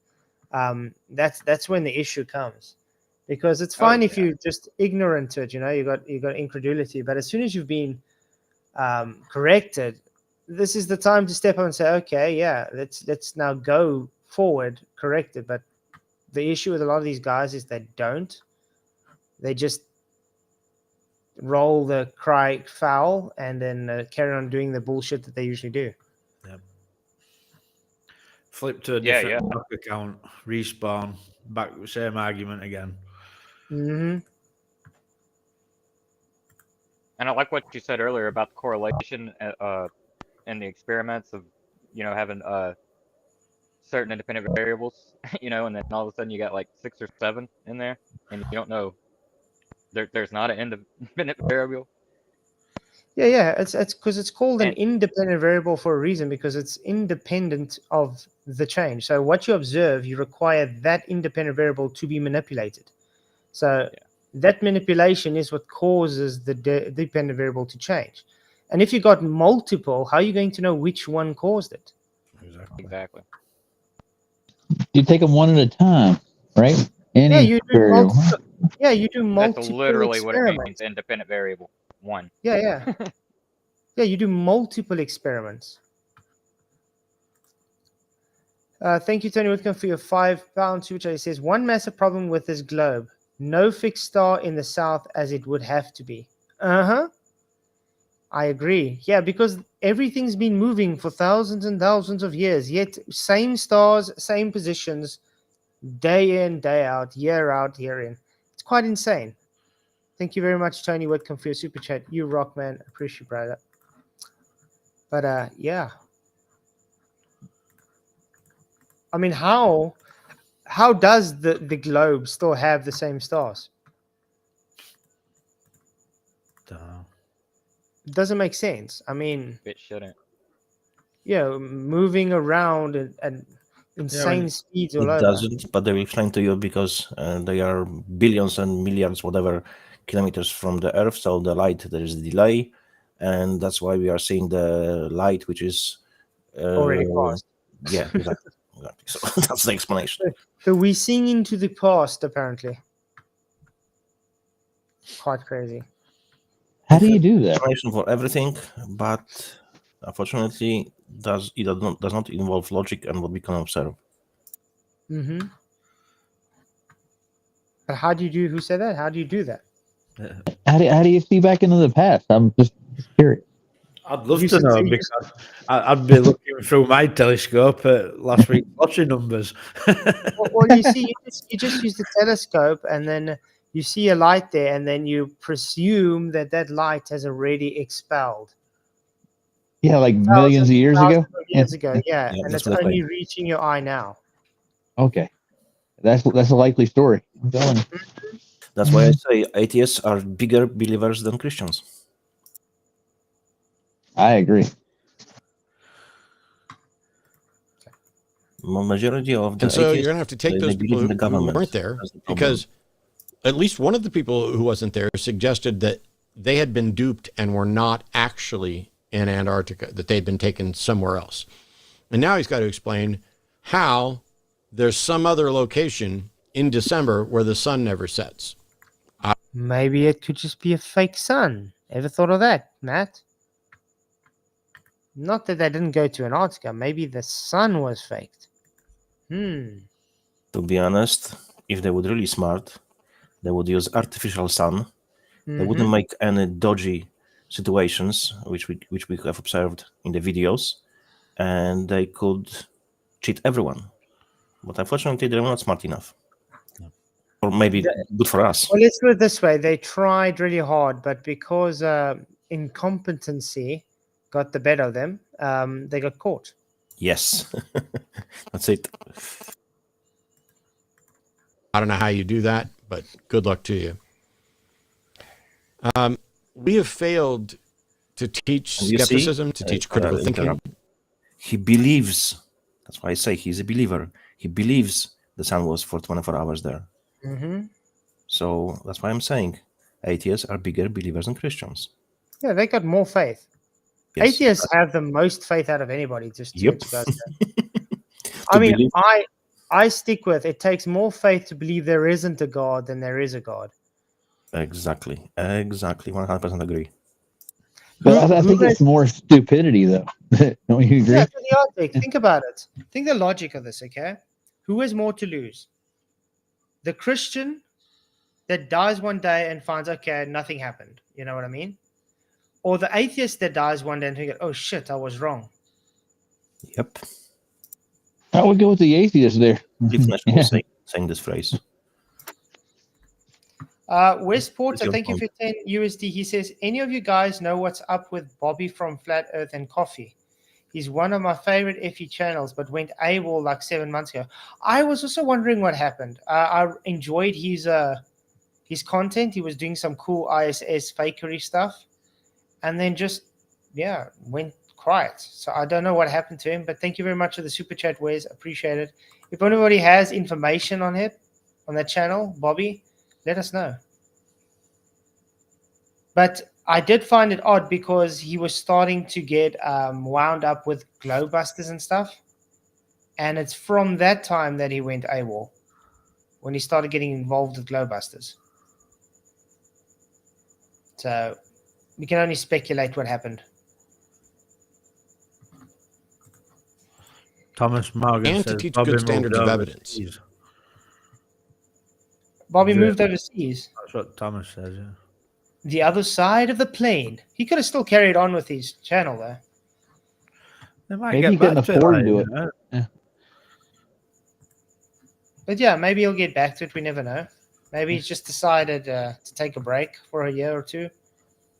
Speaker 2: that's when the issue comes. Because it's fine if you're just ignorant to it, you got incredulity. But as soon as you've been corrected, this is the time to step up and say, okay, yeah, let's now go forward, correct it. But the issue with a lot of these guys is they don't. They just roll the cry foul and then carry on doing the bullshit that they usually do.
Speaker 3: Yep. Flip to a different block account, respawn, back same argument again.
Speaker 2: Mm-hmm.
Speaker 9: And I like what you said earlier about the correlation in the experiments of, having certain independent variables, and then all of a sudden you got like 6 or 7 in there, and you don't know there's not an independent variable.
Speaker 2: Yeah. It's because it's called an independent variable for a reason, because it's independent of the change. So what you observe, you require that independent variable to be manipulated. So that manipulation is what causes the dependent variable to change. And if you got multiple, how are you going to know which one caused it?
Speaker 9: Exactly.
Speaker 6: You take them one at a time, right?
Speaker 2: You do multiple.
Speaker 9: That's literally what it
Speaker 2: experiments.
Speaker 9: means. Independent variable 1.
Speaker 2: Yeah. Yeah, you do multiple experiments. Thank you, Tony Whitcomb, for your £5 super chat. It says, one massive problem with this globe: no fixed star in the south as it would have to be. I agree. Yeah, because everything's been moving for thousands and thousands of years, yet same stars, same positions, day in, day out, year in. It's quite insane. Thank you very much, Tony Whitcomb, for your super chat. You rock, man. Appreciate, brother. But yeah. I mean, how does the globe still have the same stars? It doesn't make sense. I mean,
Speaker 9: it shouldn't.
Speaker 2: Yeah, moving around at insane speeds all over.
Speaker 7: It doesn't, but they will explain to you because they are billions and milliards, whatever, kilometers from the Earth. So the light, there is a delay, and that's why we are seeing the light, which is
Speaker 2: already passed.
Speaker 7: Yeah, exactly. So that's the explanation.
Speaker 2: So we're seeing into the past, apparently. Quite crazy.
Speaker 6: How do you do that?
Speaker 7: Explanation for everything, but unfortunately, does not involve logic and what we can observe.
Speaker 2: Mm-hmm. But how do you do? Who said that? How do you do that?
Speaker 6: How do you see back into the past? I'm just curious.
Speaker 3: I'd love to know, because I'd be looking through my telescope at last week's lottery numbers.
Speaker 2: well, you see, you just use the telescope, and then you see a light there, and then you presume that light has already expelled.
Speaker 6: Yeah, like millions of years ago.
Speaker 2: Yeah, and it's only reaching your eye now.
Speaker 6: Okay, that's a likely story. I'm telling you.
Speaker 7: That's why I say atheists are bigger believers than Christians.
Speaker 6: I agree.
Speaker 7: Majority of the
Speaker 5: and so you're going to have to take those people who weren't there, because at least one of the people who wasn't there suggested that they had been duped and were not actually in Antarctica, that they'd been taken somewhere else. And now he's got to explain how there's some other location in December where the sun never sets.
Speaker 2: Maybe it could just be a fake sun. Ever thought of that, Matt? Not that they didn't go to Antarctica. Maybe the sun was faked.
Speaker 7: To be honest, if they would really smart, they would use artificial sun. They wouldn't make any dodgy situations, which we have observed in the videos, and they could cheat everyone. But unfortunately, they're not smart enough. Or maybe good for us.
Speaker 2: Well, let's put it this way. They tried really hard, but because incompetency got the better of them, they got caught.
Speaker 7: Yes. That's it.
Speaker 5: I don't know how you do that, but good luck to you. We have failed to teach
Speaker 7: And you see,
Speaker 5: skepticism, to teach critical thinking.
Speaker 7: interrupt. He believes. That's why I say he's a believer. He believes the sun was for 24 hours there.
Speaker 2: Mm-hmm.
Speaker 7: So that's why I'm saying atheists are bigger believers than Christians.
Speaker 2: Yeah, they got more faith.
Speaker 7: Yes.
Speaker 2: Atheists have the most faith out of anybody. Just to
Speaker 7: Yep.
Speaker 2: let you guys know. I mean,
Speaker 7: believe-
Speaker 2: I stick with it takes more faith to believe there isn't a God than there is a God.
Speaker 7: Exactly. 100% agree.
Speaker 6: But I think it's more stupidity, though. Don't you agree?
Speaker 2: Yeah, it's idiotic. Think about it. Think the logic of this, okay? Who has more to lose? The Christian that dies one day and finds, okay, nothing happened. You know what I mean? Or the atheist that dies one day and thinks, oh shit, I was wrong.
Speaker 7: Yep.
Speaker 6: I would go with the atheist there.
Speaker 7: Definition
Speaker 6: Yeah.
Speaker 7: was saying this phrase.
Speaker 2: Westport,
Speaker 7: Your
Speaker 2: thank you
Speaker 7: point.
Speaker 2: for 10 USD. He says, any of you guys know what's up with Bobby from Flat Earth and Coffee? He's one of my favorite FE channels, but went AWOL like 7 months ago. I was also wondering what happened. I enjoyed his content. He was doing some cool ISS fakery stuff. And then just, yeah, went quiet. So I don't know what happened to him, but thank you very much for the super chat, Wes. Appreciate it. If anybody has information on it, on that channel, Bobby, let us know. But I did find it odd because he was starting to get wound up with Glowbusters and stuff. And it's from that time that he went AWOL, when he started getting involved with Glowbusters. So we can only speculate what happened.
Speaker 3: Thomas Morgan
Speaker 5: And to
Speaker 3: says
Speaker 5: teach
Speaker 3: Bobby
Speaker 5: good
Speaker 3: moved
Speaker 5: standards of
Speaker 3: overseas.
Speaker 5: evidence.
Speaker 2: Bobby
Speaker 3: Yeah.
Speaker 2: moved overseas.
Speaker 3: That's what Thomas says, yeah.
Speaker 2: The other side of the plane. He could have still carried on with his channel there.
Speaker 3: They might
Speaker 6: Maybe
Speaker 3: get
Speaker 6: he couldn't
Speaker 3: back to
Speaker 6: afford to
Speaker 3: like,
Speaker 6: do
Speaker 3: you
Speaker 6: it.
Speaker 3: know.
Speaker 2: But yeah, maybe he'll get back to it. We never know. Maybe he's just decided to take a break for a year or two.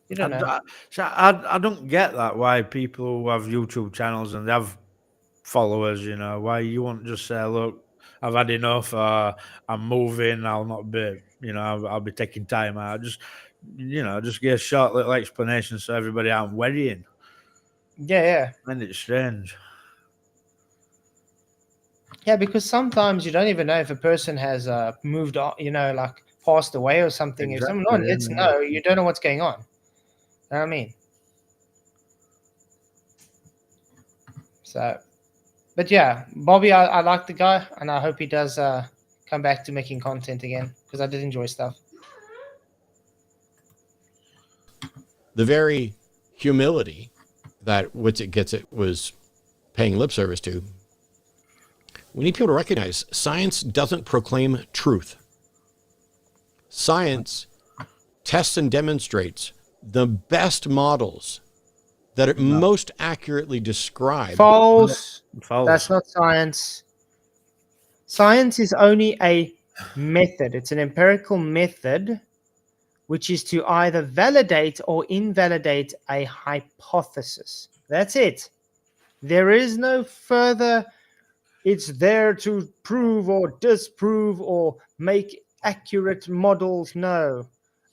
Speaker 2: You don't know.
Speaker 3: I don't get that, why people who have YouTube channels and they have followers, you know, why you won't just say, look, I've had enough, I'm moving, I'll not be, you know, I'll be taking time out. Just, you know, just get a short little explanation so everybody aren't worrying.
Speaker 2: Yeah.
Speaker 3: And it's strange.
Speaker 2: Yeah, because sometimes you don't even know if a person has moved on, you know, like passed away or something. If
Speaker 3: Exactly,
Speaker 2: someone lets
Speaker 3: yeah.
Speaker 2: know, you don't know what's going on. You know what I mean? So, but yeah, Bobby, I like the guy, and I hope he does come back to making content again, because I did enjoy stuff.
Speaker 5: The very humility that Witsit Gets It was paying lip service to. We need people to recognize science doesn't proclaim truth. Science tests and demonstrates the best models that it most accurately describe.
Speaker 2: False.
Speaker 3: False.
Speaker 2: That's not science. Science is only a method. It's an empirical method, which is to either validate or invalidate a hypothesis. That's it. There is no further, it's there to prove or disprove or make accurate models. No.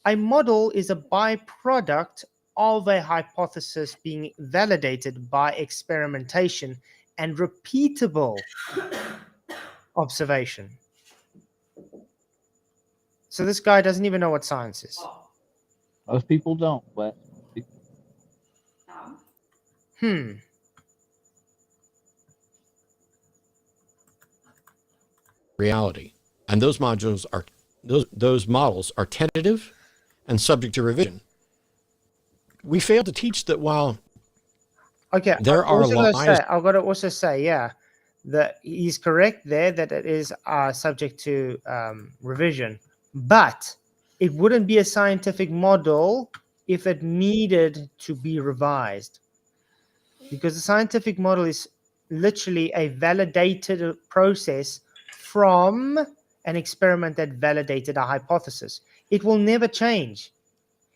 Speaker 2: A model is a byproduct of a hypothesis being validated by experimentation and repeatable observation. So this guy doesn't even know what science is.
Speaker 6: Most people don't, but
Speaker 5: Reality. And those modules are those models are tentative and subject to revision. We fail to teach that while
Speaker 2: Okay,
Speaker 5: there are lies.
Speaker 2: I've got to also say, yeah, that he's correct there that it is subject to revision, but it wouldn't be a scientific model if it needed to be revised, because the scientific model is literally a validated process from an experiment that validated a hypothesis. It will never change.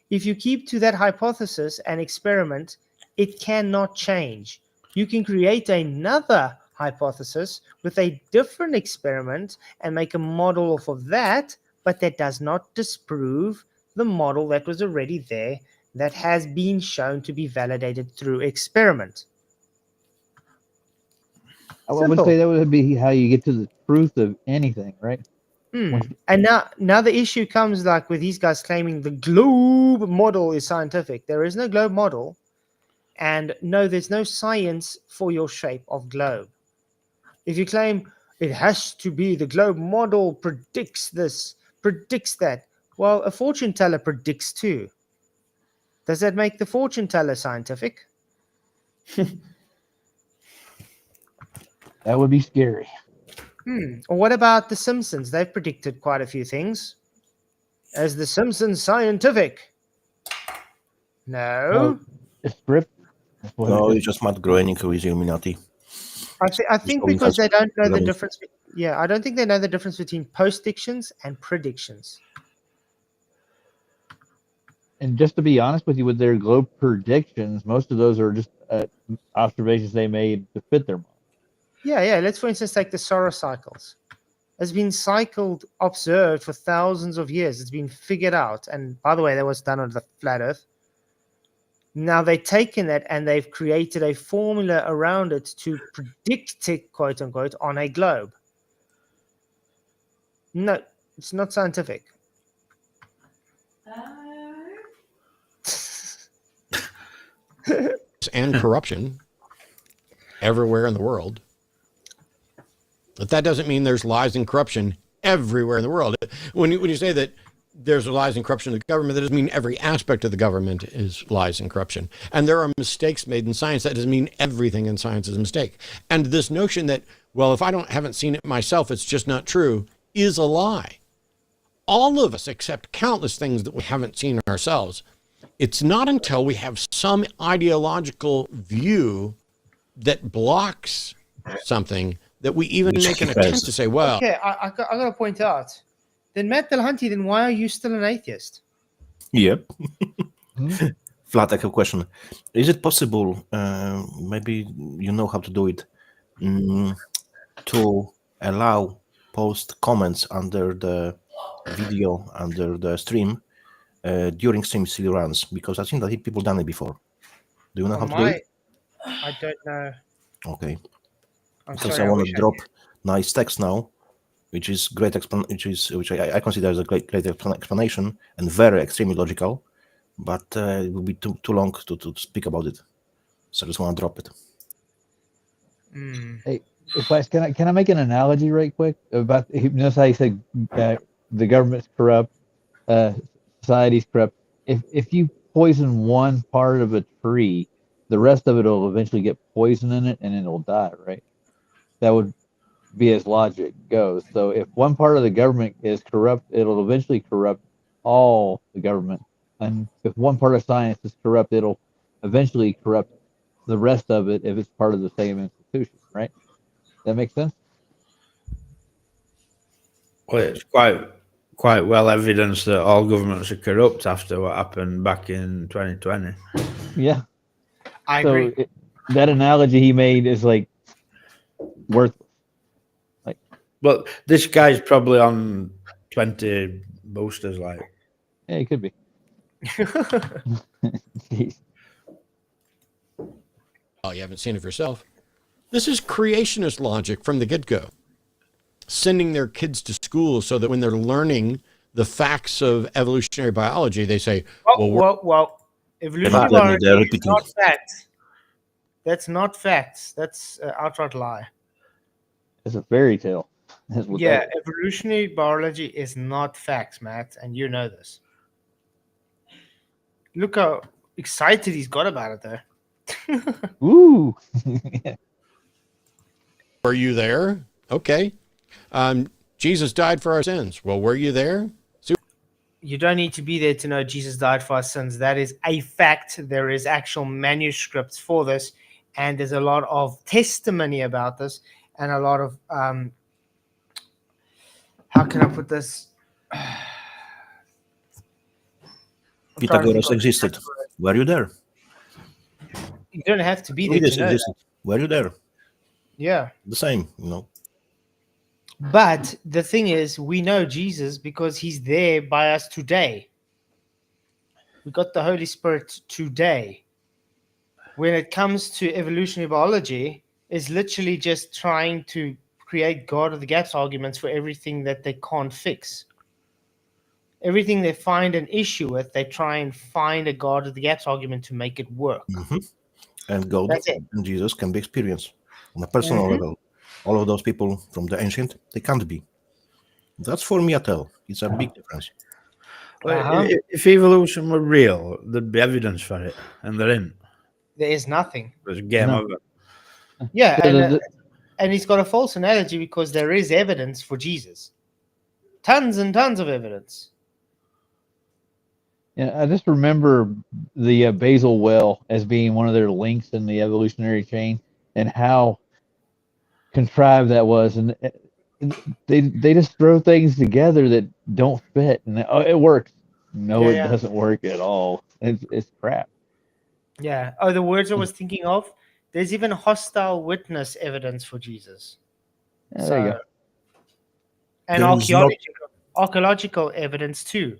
Speaker 2: If you keep to that hypothesis and experiment, it cannot change. You can create another hypothesis with a different experiment and make a model off of that, but that does not disprove the model that was already there that has been shown to be validated through experiment.
Speaker 6: I would
Speaker 2: Simple.
Speaker 6: say that would be how you get to the truth of anything, right?
Speaker 2: And now the issue comes like with these guys claiming the globe model is scientific. There is no globe model, and no, there's no science for your shape of globe. If you claim it has to be the globe model predicts this, predicts that, well, a fortune teller predicts too. Does that make the fortune teller scientific?
Speaker 6: That would be scary.
Speaker 2: Or what about the Simpsons? They've predicted quite a few things. Is the Simpsons scientific? No.
Speaker 6: It's script.
Speaker 7: No, it's just Matt Groening who is Illuminati.
Speaker 2: I think
Speaker 7: only
Speaker 2: because
Speaker 7: has
Speaker 2: they don't know the
Speaker 7: relevance.
Speaker 2: difference. Yeah, I don't think they know the difference between postdictions and predictions.
Speaker 6: And just to be honest with you, with their globe predictions, most of those are just observations they made to fit their model.
Speaker 2: Yeah. Let's, for instance, take the Solar cycles. It's been observed for thousands of years. It's been figured out. And by the way, that was done on the flat Earth. Now they've taken it and they've created a formula around it to predict it, quote unquote, on a globe. No, it's not scientific.
Speaker 5: And corruption everywhere in the world. But that doesn't mean there's lies and corruption everywhere in the world. When you say that there's lies and corruption in the government, that doesn't mean every aspect of the government is lies and corruption. And there are mistakes made in science. That doesn't mean everything in science is a mistake. And this notion that, well, if I haven't seen it myself, it's just not true, is a lie. All of us accept countless things that we haven't seen ourselves. It's not until we have some ideological view that blocks something that we even make an attempt to say, well...
Speaker 2: Okay, I got to point out. Then Matt Dillahunty, then why are you still an atheist?
Speaker 7: Yep. Flat, I have a question. Is it possible, maybe you know how to do it, to allow post comments under the video, under the stream, during stream still runs? Because I think that people done it before. Do you know how to do it?
Speaker 2: I don't know.
Speaker 7: Okay.
Speaker 2: I'm
Speaker 7: Because
Speaker 2: sorry,
Speaker 7: I want
Speaker 2: wish
Speaker 7: to
Speaker 2: I
Speaker 7: drop
Speaker 2: did.
Speaker 7: nice text now, which is great, which I consider as a great explanation and very extremely logical, but it will be too long to speak about it. So I just want to drop it.
Speaker 6: Hey, Flash, can I make an analogy right quick about, you know how you said the government's corrupt, society's corrupt. If you poison one part of a tree, the rest of it will eventually get poison in it and it'll die, right? That would be as logic goes. So if one part of the government is corrupt, it'll eventually corrupt all the government. And if one part of science is corrupt, it'll eventually corrupt the rest of it if it's part of the same institution, right? That makes sense?
Speaker 3: Well, it's quite well evidenced that all governments are corrupt after what happened back in 2020.
Speaker 6: Yeah.
Speaker 2: I agree.
Speaker 6: That analogy he made is like worthless. Like,
Speaker 3: But this guy's probably on 20 boosters, like.
Speaker 6: yeah, it could be. Jeez.
Speaker 5: Oh, you haven't seen it for yourself. This is creationist logic from the get-go. Sending their kids to school so that when they're learning the facts of evolutionary biology, they say,
Speaker 2: well, evolutionary biology is not facts. That's not facts. That's an outright lie.
Speaker 6: It's a fairy tale.
Speaker 2: Yeah, evolutionary biology is not facts, Matt, and you know this. Look how excited he's got about it, though.
Speaker 6: Woo!
Speaker 5: Were you there? Okay. Jesus died for our sins. Well, were you there?
Speaker 2: You don't need to be there to know Jesus died for our sins. That is a fact. There is actual manuscripts for this, and there's a lot of testimony about this, and a lot of how can I put this?
Speaker 7: Pythagoras existed. Were you there?
Speaker 2: You don't have to be there to know that.
Speaker 7: Were you there?
Speaker 2: Yeah.
Speaker 7: The same, you know.
Speaker 2: But the thing is, we know Jesus because he's there by us today. We got the Holy Spirit today. When it comes to evolutionary biology, is literally just trying to create God of the gaps arguments for everything that they can't fix. Everything they find an issue with, they try and find a God of the gaps argument to make it work.
Speaker 7: And God
Speaker 2: That's it.
Speaker 7: and Jesus can be experienced on a personal level. All of those people from the ancient, they can't be. That's for me a tell. It's a big difference.
Speaker 3: Well, if evolution were real, there'd be evidence for it, and there isn't.
Speaker 2: There is nothing.
Speaker 3: There's game over.
Speaker 2: Yeah, and he's got a false analogy because there is evidence for Jesus. Tons and tons of evidence.
Speaker 6: Yeah, I just remember the basal well as being one of their links in the evolutionary chain, and how contrived that was, and they just throw things together that don't fit, and it works. No, it doesn't work at all. It's crap.
Speaker 2: Yeah. Oh, the words I was thinking of. There's even hostile witness evidence for Jesus.
Speaker 6: Yeah, there you go.
Speaker 2: And archaeological evidence too.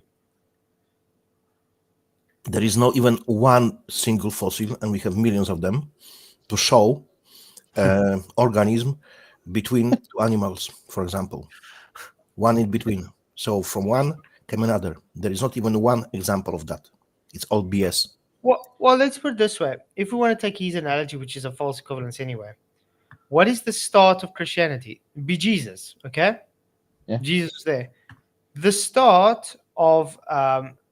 Speaker 7: There is not even one single fossil, and we have millions of them, to show organism between two animals, for example. One in between. So from one came another. There is not even one example of that. It's all BS.
Speaker 2: Well, let's put it this way. If we want to take his analogy, which is a false equivalence anyway, what is the start of Christianity? Be Jesus, okay?
Speaker 6: Yeah.
Speaker 2: Jesus was there. The start of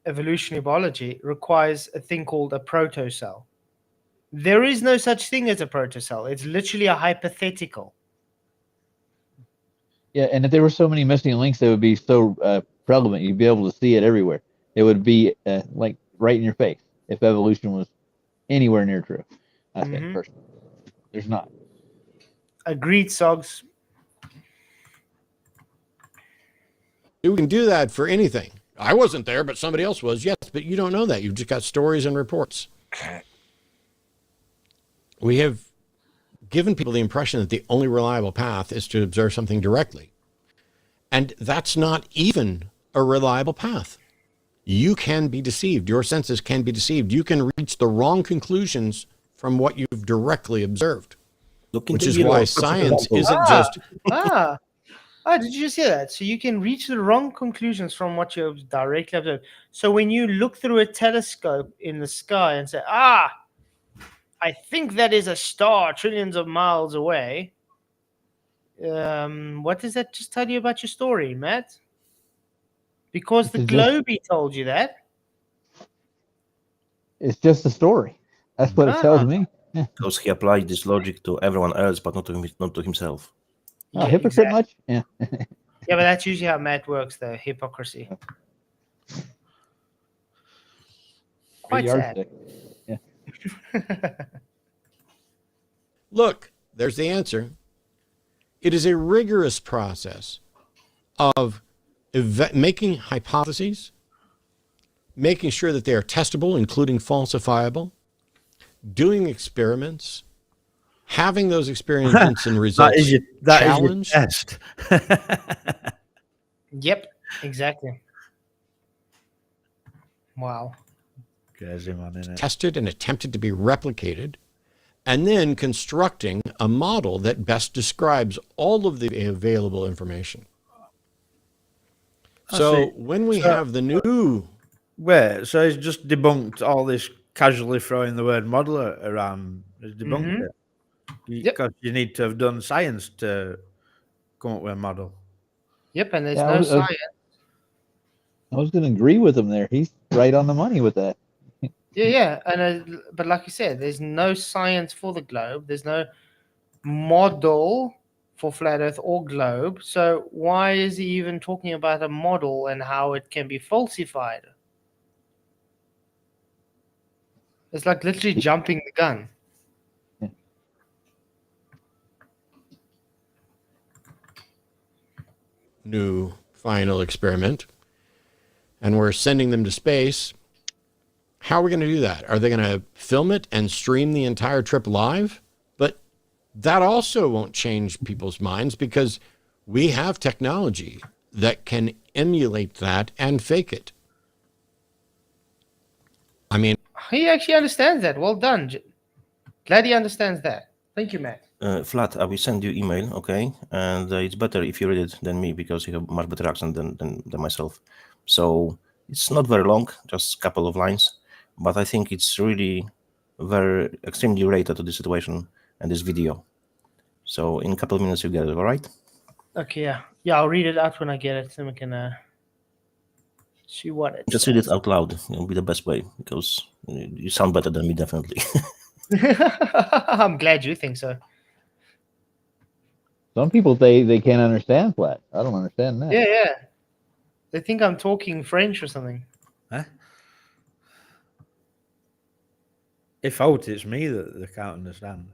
Speaker 2: evolutionary biology requires a thing called a protocell. There is no such thing as a protocell. It's literally a hypothetical.
Speaker 6: Yeah, and if there were so many missing links, they would be so prevalent. You'd be able to see it everywhere. It would be like right in your face if evolution was anywhere near true. I think personally, there's not.
Speaker 2: Agreed, Sogs.
Speaker 5: We can do that for anything. I wasn't there, but somebody else was. Yes, but you don't know that. You've just got stories and reports. We have given people the impression that the only reliable path is to observe something directly. And that's not even a reliable path. You can be deceived. Your senses can be deceived. You can reach the wrong conclusions from what you've directly observed, which is why science isn't just...
Speaker 2: Did you just hear that? So you can reach the wrong conclusions from what you've directly observed. So when you look through a telescope in the sky and say, I think that is a star trillions of miles away, what does that just tell you about your story, Matt? Because the Globey told you that.
Speaker 6: It's just a story. That's what it tells me.
Speaker 7: Because he applied this logic to everyone else, but not to himself.
Speaker 6: Oh, hypocrite exactly. Much? Yeah.
Speaker 2: Yeah, but that's usually how Matt works, though. Hypocrisy. Quite sad.
Speaker 6: Yeah.
Speaker 5: Look, there's the answer. It is a rigorous process of making hypotheses, making sure that they are testable, including falsifiable, doing experiments, having those experiments and results challenged.
Speaker 3: Test.
Speaker 2: Yep, exactly. Wow.
Speaker 3: Crazy man, isn't it?
Speaker 5: Tested and attempted to be replicated, and then constructing a model that best describes all of the available information. So when we have the new...
Speaker 3: Wait, so he's just debunked all this casually throwing the word model around. He's debunked it. Because you need to have done science to come up with a model.
Speaker 2: Yep, and there's no science.
Speaker 6: I was going to agree with him there. He's right on the money with that.
Speaker 2: Yeah, and but like you said, there's no science for the globe. There's no model for flat Earth or globe. So why is he even talking about a model and how it can be falsified? It's like literally jumping the gun.
Speaker 5: New final experiment, and we're sending them to space. How are we going to do that? Are they going to film it and stream the entire trip live? But that also won't change people's minds, because we have technology that can emulate that and fake it. I mean,
Speaker 2: He actually understands that. Well done. Glad he understands that. Thank you, Matt.
Speaker 7: Flat, I will send you email, okay? And it's better if you read it than me because you have much better accent than myself. So it's not very long, just a couple of lines, but I think it's really very extremely related to the situation and this video. So in a couple of minutes you get it, all right?
Speaker 2: Okay, yeah. Yeah, I'll read it out when I get it, so we can see what it
Speaker 7: Just read it out loud. It'll be the best way because you sound better than me, definitely.
Speaker 2: I'm glad you think so.
Speaker 6: Some people they can't understand flat. I don't understand that.
Speaker 2: Yeah, yeah. They think I'm talking French or something.
Speaker 3: Huh? If out, it's me that they can't understand.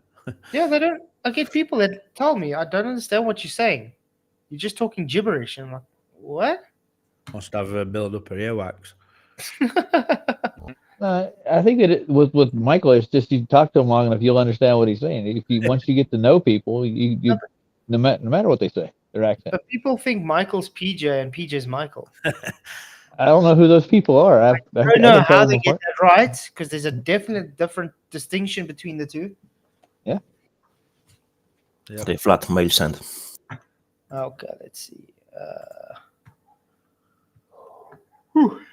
Speaker 2: Yeah, they don't. I get people that tell me, I don't understand what you're saying. You're just talking gibberish. And I'm like, what?
Speaker 3: Must have a build up of earwax.
Speaker 6: I think that with Michael, it's just you talk to him long enough, you'll understand what he's saying. If you once you get to know people, you no matter what they say, their accent.
Speaker 2: But people think Michael's PJ and PJ's Michael.
Speaker 6: I don't know who those people are. I
Speaker 2: don't know how they get that right, because there's a definite different distinction between the two.
Speaker 6: Yeah.
Speaker 7: Okay, Flat, mail sent.
Speaker 2: Okay, let's see.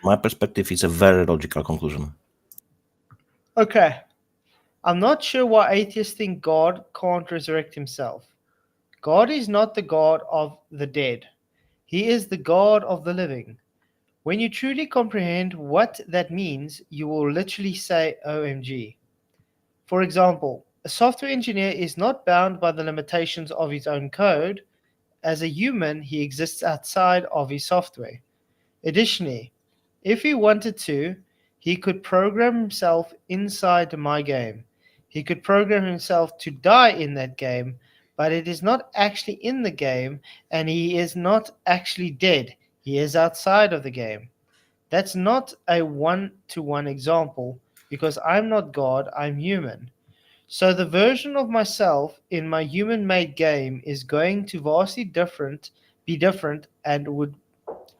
Speaker 7: My perspective is a very logical conclusion.
Speaker 2: Okay. I'm not sure why atheists think God can't resurrect himself. God is not the God of the dead. He is the God of the living. When you truly comprehend what that means, you will literally say, OMG. For example, a software engineer is not bound by the limitations of his own code. As a human, he exists outside of his software. Additionally, if he wanted to, he could program himself inside my game. He could program himself to die in that game, but it is not actually in the game, and he is not actually dead. He is outside of the game. That's not a one-to-one example, because I'm not God, I'm human. So the version of myself in my human-made game is going to vastly be different, and would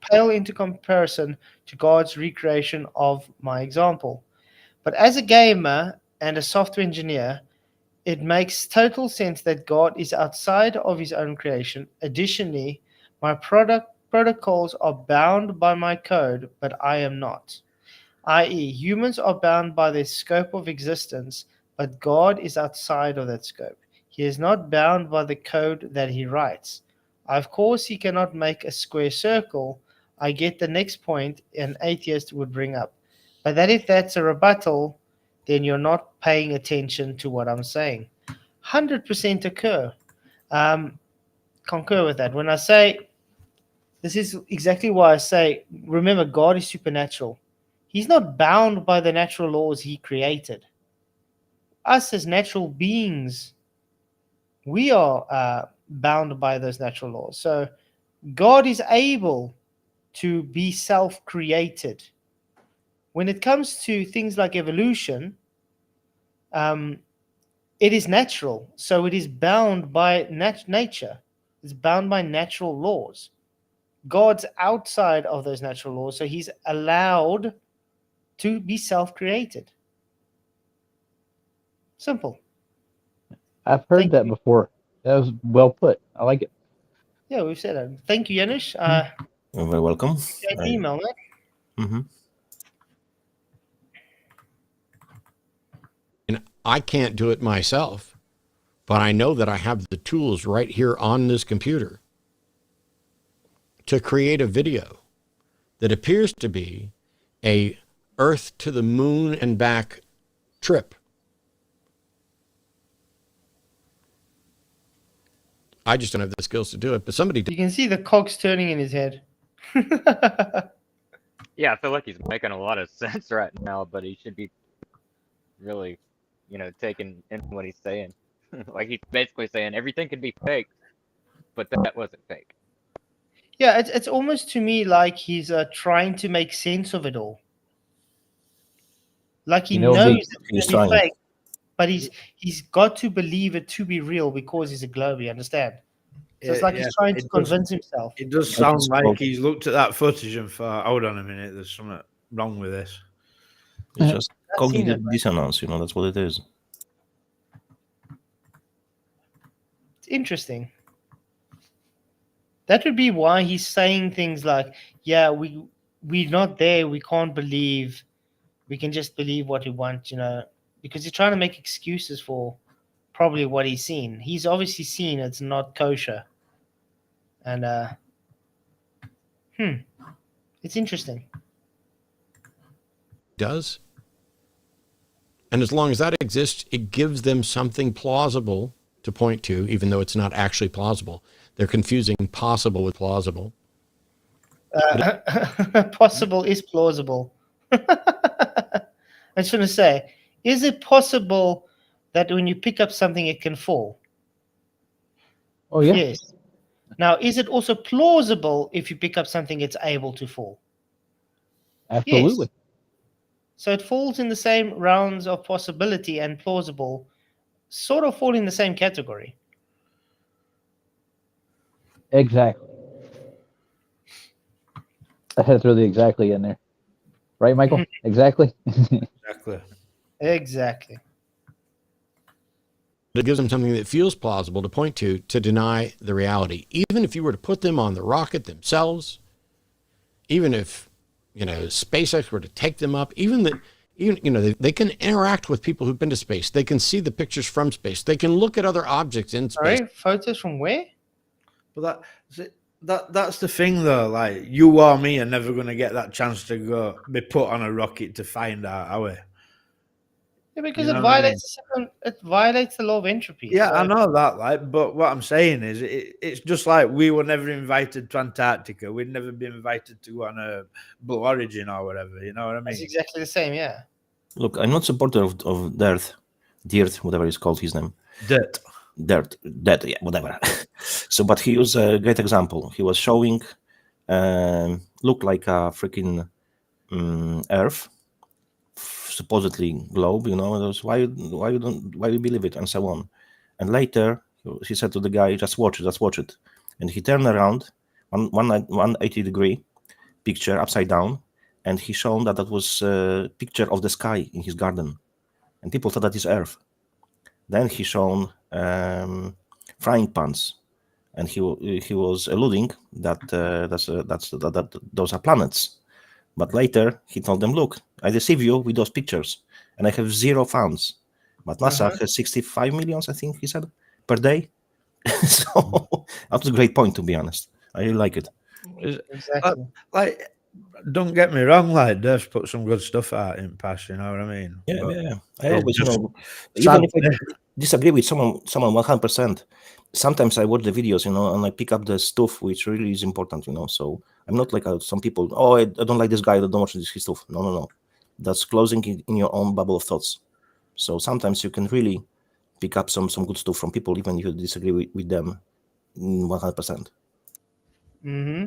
Speaker 2: pale into comparison to God's recreation of my example. But as a gamer and a software engineer, it makes total sense that God is outside of his own creation. Additionally, my protocols are bound by my code, but I am not. I.e., humans are bound by their scope of existence, but God is outside of that scope. He is not bound by the code that he writes. Of course, he cannot make a square circle. I get the next point an atheist would bring up. But if that's a rebuttal, then you're not paying attention to what I'm saying. 100% concur with that. When I say, this is exactly why I say, remember, God is supernatural. He's not bound by the natural laws he created. Us as natural beings, we are bound by those natural laws. So God is able to be self-created. When it comes to things like evolution, it is natural. So it is bound by nature. It's bound by natural laws. God's outside of those natural laws, so he's allowed to be self-created. Simple.
Speaker 6: I've heard that before. That was well put. I like it.
Speaker 2: Yeah, we've said that. Thank you, Janusz.
Speaker 7: You're very welcome.
Speaker 2: Email, man.
Speaker 7: Mm-hmm.
Speaker 5: and I can't do it myself, but I know that I have the tools right here on this computer to create a video that appears to be a Earth to the moon and back trip. I just don't have the skills to do it, but somebody did.
Speaker 2: You can see the cogs turning in his head.
Speaker 9: Yeah, I feel like he's making a lot of sense right now, but he should be really, taking in what he's saying. Like he's basically saying everything could be fake, but that wasn't fake.
Speaker 2: Yeah, it's almost to me like he's trying to make sense of it all. Like he knows it's going to be fake, but he's got to believe it to be real because he's a globe, you understand? So it's like he's trying to convince himself.
Speaker 3: It does sound like he's looked at that footage and thought, hold on a minute, there's something wrong with this.
Speaker 7: It's just
Speaker 2: I've seen
Speaker 7: cognitive
Speaker 2: it.
Speaker 7: dissonance. That's what it is.
Speaker 2: It's interesting. That would be why he's saying things like, "Yeah, we're not there. We can't believe. We can just believe what we want," because he's trying to make excuses for probably what he's seen. He's obviously seen it's not kosher, and it's interesting.
Speaker 5: Does. And as long as that exists, it gives them something plausible to point to, even though it's not actually plausible. They're confusing possible with plausible.
Speaker 2: Possible is plausible. I just want to say, is it possible that when you pick up something, it can fall?
Speaker 6: Oh yeah,
Speaker 2: Yes. Now, is it also plausible if you pick up something, it's able to fall?
Speaker 6: absolutely.
Speaker 2: Yes. So it falls in the same rounds of possibility and plausible, sort of fall in the same category.
Speaker 6: Exactly. I had to throw the exactly in there. Right, Michael? Exactly.
Speaker 3: Exactly.
Speaker 2: Exactly.
Speaker 5: It gives them something that feels plausible to point to deny the reality. Even if you were to put them on the rocket themselves, even if, SpaceX were to take them up, they can interact with people who've been to space. They can see the pictures from space. They can look at other objects in space.
Speaker 2: Sorry, photos from where?
Speaker 3: But that's the thing, though. Like, you or me are never going to get that chance to be put on a rocket to find out, are we?
Speaker 2: Yeah, because
Speaker 3: You
Speaker 2: it
Speaker 3: know what I mean?
Speaker 2: violates the law of entropy.
Speaker 3: Yeah,
Speaker 2: so-
Speaker 3: I know that. Like, but what I'm saying is, it's just like we were never invited to Antarctica. We'd never been invited to go on a Blue Origin or whatever. You know what I mean?
Speaker 2: It's exactly the same, yeah.
Speaker 7: Look, I'm not supporter of Dirt, whatever is called his name.
Speaker 3: Dirt.
Speaker 7: Yeah, whatever. So, but he was a great example. He was showing, looked like a freaking Earth, supposedly globe. It was, why you believe it, and so on. And later he said to the guy, just watch it. And he turned around 180-degree picture upside down, and he shown that was a picture of the sky in his garden, and people thought that is Earth. Then he shown frying pans, and he was alluding that that those are planets. But later he told them, "Look, I deceive you with those pictures, and I have 0 fans." But NASA has 65 millions, I think he said, per day. So that's a great point, to be honest. I really like it.
Speaker 2: Exactly.
Speaker 3: Like, don't get me wrong. Like, Dev's put some good stuff out in the past. You know what I mean?
Speaker 7: Yeah,
Speaker 3: But
Speaker 7: yeah. I
Speaker 3: it
Speaker 7: always,
Speaker 3: just
Speaker 7: even if I
Speaker 3: sadly-
Speaker 7: disagree with someone 100%, sometimes I watch the videos, and I pick up the stuff which really is important, So I'm not like some people. Oh, I don't like this guy. I don't watch his stuff. No. That's closing in your own bubble of thoughts. So sometimes you can really pick up some good stuff from people, even if you disagree with them 100%.
Speaker 2: Mm-hmm.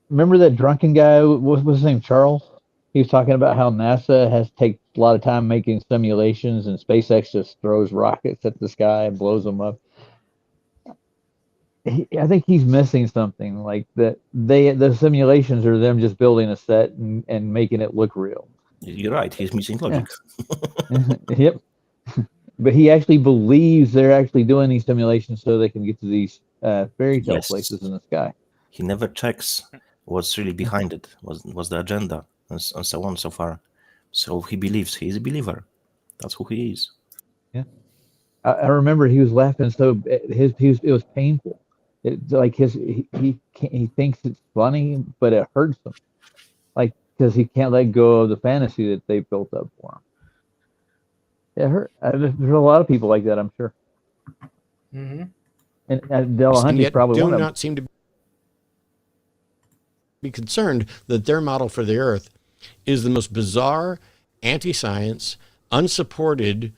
Speaker 6: Remember that drunken guy? What was his name? Charles? He was talking about how NASA has taken a lot of time making simulations, and SpaceX just throws rockets at the sky and blows them up. I think he's missing something. Like that, the simulations are them just building a set and making it look real.
Speaker 7: You're right. He's missing logic.
Speaker 6: Yep. But he actually believes they're actually doing these simulations so they can get to these fairy tale
Speaker 7: Yes.
Speaker 6: places in the sky.
Speaker 7: He never checks what's really behind it, was the agenda, and so on so far. So he believes he's a believer. That's who he is.
Speaker 6: Yeah. I remember he was laughing so it was painful. It's like he thinks it's funny, but it hurts him. Like, because he can't let go of the fantasy that they built up for him. It hurt. There's a lot of people like that, I'm sure.
Speaker 2: Mm-hmm.
Speaker 6: And Dillahunty
Speaker 5: yet
Speaker 6: probably
Speaker 5: do
Speaker 6: one of them.
Speaker 5: not seem to be concerned that their model for the Earth is the most bizarre, anti-science, unsupported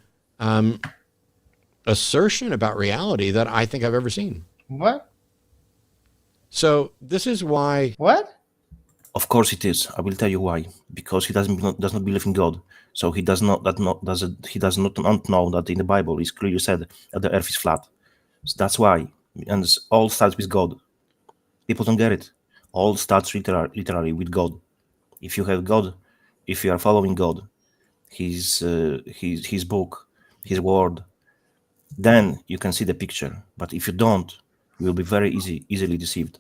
Speaker 5: assertion about reality that I think I've ever seen.
Speaker 2: What?
Speaker 5: So this is why.
Speaker 2: What?
Speaker 7: Of course it is. I will tell you why. Because he does not believe in God. So he does not know that in the Bible it's clearly said that the Earth is flat. So that's why. And it all starts with God. People don't get it. All starts literally with God. If you have God, if you are following God, his book, his word, then you can see the picture. But if you don't, you will be very easily deceived.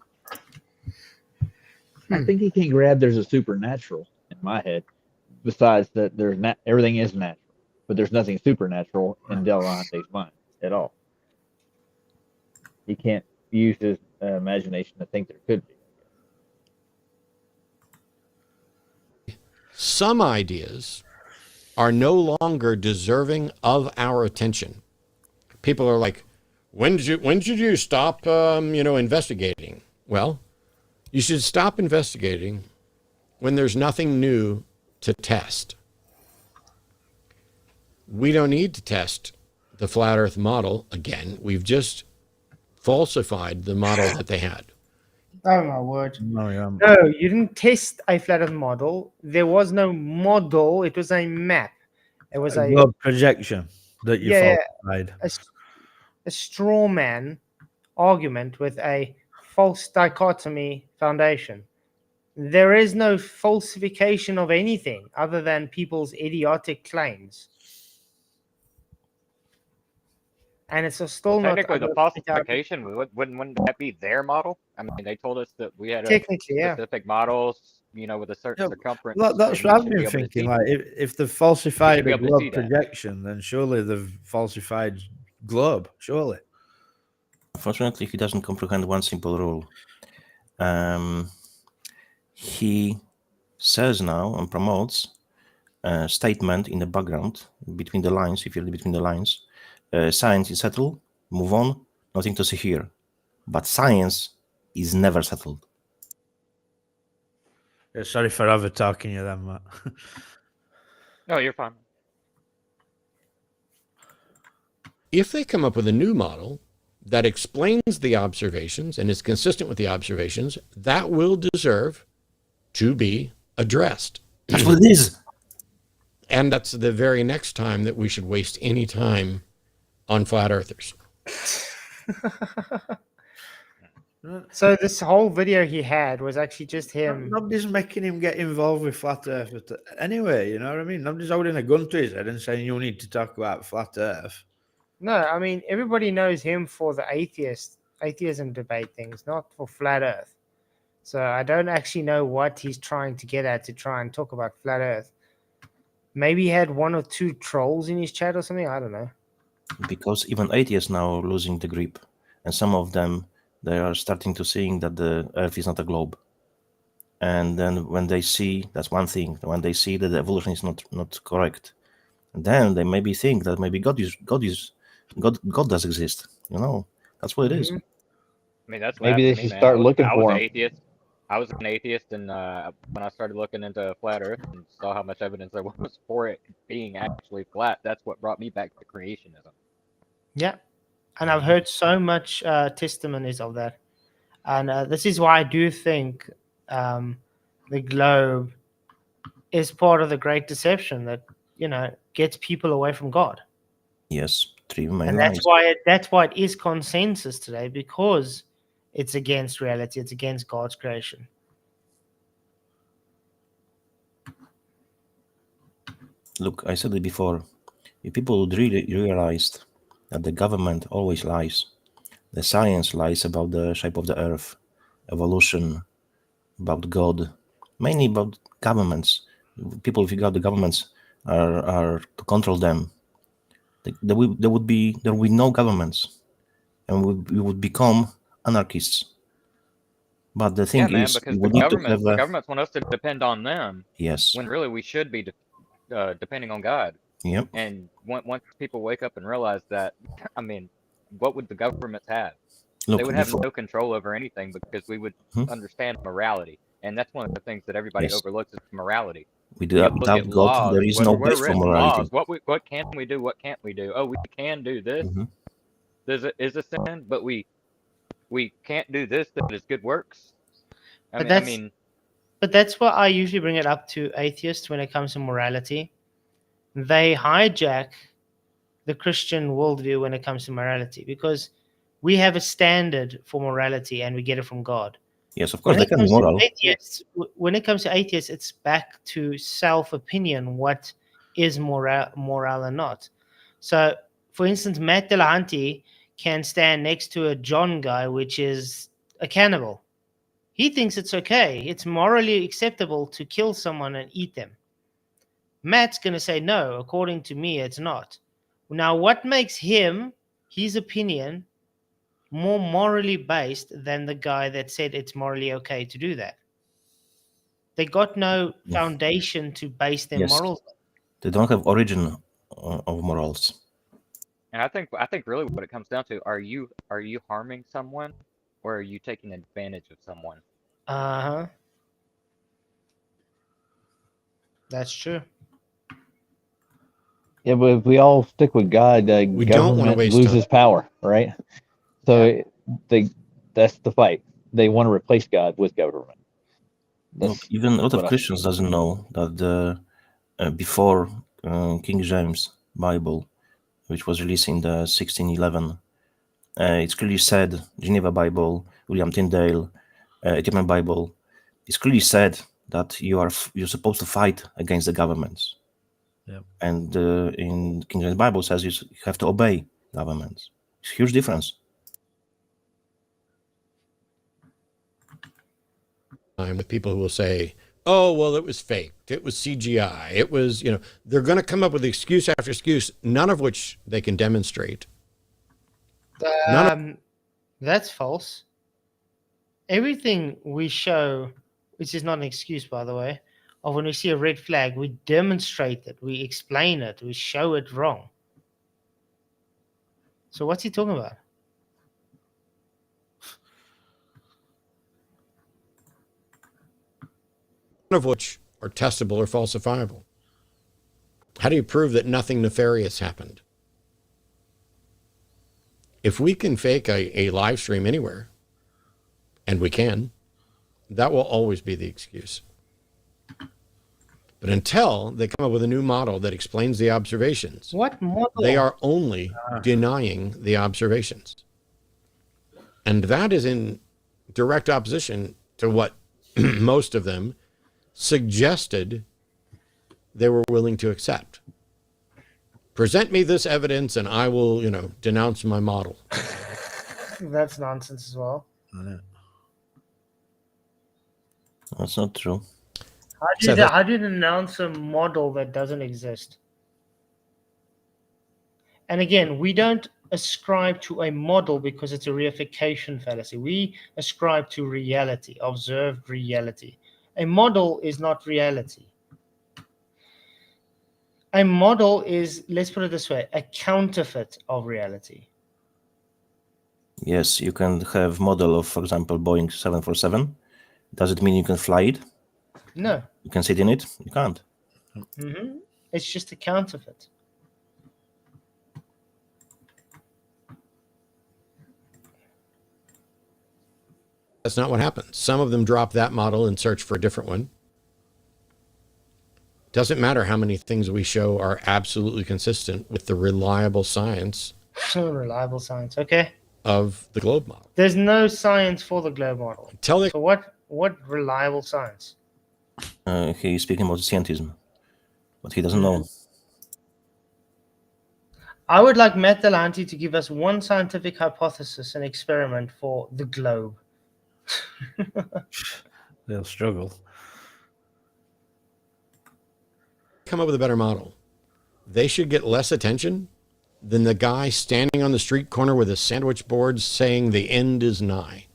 Speaker 6: I think he can grab there's a supernatural in my head. Besides that, there's everything is natural, but there's nothing supernatural in Dillahunty's mind at all. He can't use his imagination to think there could be.
Speaker 5: Some ideas are no longer deserving of our attention. People are like, when should you stop, investigating? Well, you should stop investigating when there's nothing new to test. We don't need to test the flat Earth model again. We've just falsified the model that they had.
Speaker 2: Oh my word.
Speaker 3: No, yeah.
Speaker 2: No, you didn't test a flat Earth model. There was no model. It was a map. It was a
Speaker 3: globe projection that you falsified.
Speaker 2: a straw man argument with a false dichotomy foundation. There is no falsification of anything other than people's idiotic claims. And it's still not
Speaker 9: Technically, the falsification wouldn't that be their model? I mean, they told us that we had
Speaker 2: technically,
Speaker 9: specific models, with a certain circumference.
Speaker 3: That's what I've been thinking. Like, if they've falsified a globe projection, then surely they've falsified globe. Surely.
Speaker 7: Unfortunately, he doesn't comprehend one simple rule. He says now and promotes a statement in the background between the lines. If you read between the lines. Science is settled, move on, nothing to see here. But science is never settled.
Speaker 3: Yeah, sorry for ever talking you then, Matt.
Speaker 9: No, you're fine.
Speaker 5: If they come up with a new model that explains the observations and is consistent with the observations, that will deserve to be addressed.
Speaker 7: That's what it is.
Speaker 5: And that's the very next time that we should waste any time on flat earthers.
Speaker 2: So this whole video he had was actually just him.
Speaker 3: Nobody's making him get involved with flat earth anyway, you know what I mean? Nobody's holding a gun to his head and saying you need to talk about flat earth.
Speaker 2: No, I mean, everybody knows him for the atheism debate things, not for flat earth. So I don't actually know what he's trying to get at to try and talk about flat earth. Maybe he had one or two trolls in his chat or something. I don't know.
Speaker 7: Because even atheists now are losing the grip. And some of them, they are starting to seeing that the earth is not a globe. And then when they see, that's one thing, when they see that the evolution is not correct, then they maybe think that maybe God does exist. That's what it is.
Speaker 9: I mean, that's
Speaker 6: maybe they should start looking for him.
Speaker 9: Atheist. I was an atheist, and when I started looking into flat Earth and saw how much evidence there was for it being actually flat, that's what brought me back to creationism.
Speaker 2: Yeah, and I've heard so much testimonies of that, and this is why I do think the globe is part of the Great Deception that gets people away from God.
Speaker 7: Yes, three main
Speaker 2: and that's why it is consensus today, because it's against reality. It's against God's creation.
Speaker 7: Look, I said it before. If people would really realized that the government always lies, the science lies about the shape of the earth, evolution, about God, mainly about governments. People figure out the governments are to control them. There would be no governments, and we would become anarchists. But the thing is,
Speaker 9: because the governments want us to depend on them.
Speaker 7: Yes.
Speaker 9: When really we should be depending on God.
Speaker 7: Yep.
Speaker 9: And once people wake up and realize that, I mean, what would the governments have?
Speaker 7: Look,
Speaker 9: they would have no control over anything, because we would understand morality. And that's one of the things that everybody overlooks is morality.
Speaker 7: We do without God, there is no base for morality.
Speaker 9: What can we do? What can't we do? Oh, we can do this. This is a sin, but we can't do this. That is good works.
Speaker 2: But that's why I usually bring it up to atheists when it comes to morality. They hijack the Christian worldview when it comes to morality, because we have a standard for morality and we get it from God.
Speaker 7: Yes, of course, they can be moral.
Speaker 2: When it comes to atheists, it's back to self-opinion. What is moral or not? So, for instance, Matt Dillahunty can stand next to a John guy, which is a cannibal. He thinks it's okay. It's morally acceptable to kill someone and eat them. Matt's going to say, no, according to me, it's not. Now, what makes his opinion, more morally based than the guy that said it's morally okay to do that? They got no foundation to base their morals on.
Speaker 7: They don't have origin of morals.
Speaker 9: And I think really what it comes down to, are you harming someone, or are you taking advantage of someone?
Speaker 2: That's true.
Speaker 6: Yeah, but if we all stick with God,
Speaker 5: We don't want to
Speaker 6: government
Speaker 5: waste
Speaker 6: loses
Speaker 5: time.
Speaker 6: power, right? So that's the fight. They want to replace God with government.
Speaker 7: Look, even a lot of Christians doesn't know that before King James Bible, which was released in the 1611, it's clearly said, Geneva Bible, William Tyndale, Ethiopian Bible, it's clearly said that you're supposed to fight against the governments.
Speaker 3: Yep.
Speaker 7: And in King James Bible says you have to obey governments. It's a huge difference.
Speaker 5: With people who will say, oh, well, it was faked. It was CGI. It was, they're going to come up with excuse after excuse, none of which they can demonstrate.
Speaker 2: That's false. Everything we show, which is not an excuse, by the way, of when we see a red flag, we demonstrate it, we explain it, we show it wrong. So what's he talking about?
Speaker 5: None of which are testable or falsifiable. How do you prove that nothing nefarious happened? If we can fake a live stream anywhere, and we can, that will always be the excuse. But until they come up with a new model that explains the observations,
Speaker 2: what model?
Speaker 5: They are only denying the observations. And that is in direct opposition to what most of them suggested they were willing to accept. Present me this evidence and I will, denounce my model.
Speaker 2: That's nonsense as well.
Speaker 7: That's not true.
Speaker 2: How do you denounce a model that doesn't exist? And again, we don't ascribe to a model because it's a reification fallacy. We ascribe to reality, observed reality. A model is not reality. A model is, let's put it this way, a counterfeit of reality.
Speaker 7: Yes, you can have model of, for example, Boeing 747. Does it mean you can fly it?
Speaker 2: No.
Speaker 7: You can sit in it? You can't.
Speaker 2: Mm-hmm. It's just a counterfeit.
Speaker 5: That's not what happens. Some of them drop that model and search for a different one. Doesn't matter how many things we show are absolutely consistent with the reliable science.
Speaker 2: Reliable science, okay.
Speaker 5: Of the globe model.
Speaker 2: There's no science for the globe model. So what reliable science?
Speaker 7: He's speaking about scientism, but he doesn't know.
Speaker 2: I would like Matt Dillahunty to give us one scientific hypothesis and experiment for the globe.
Speaker 3: They'll struggle.
Speaker 5: Come up with a better model. They should get less attention than the guy standing on the street corner with a sandwich board saying the end is nigh.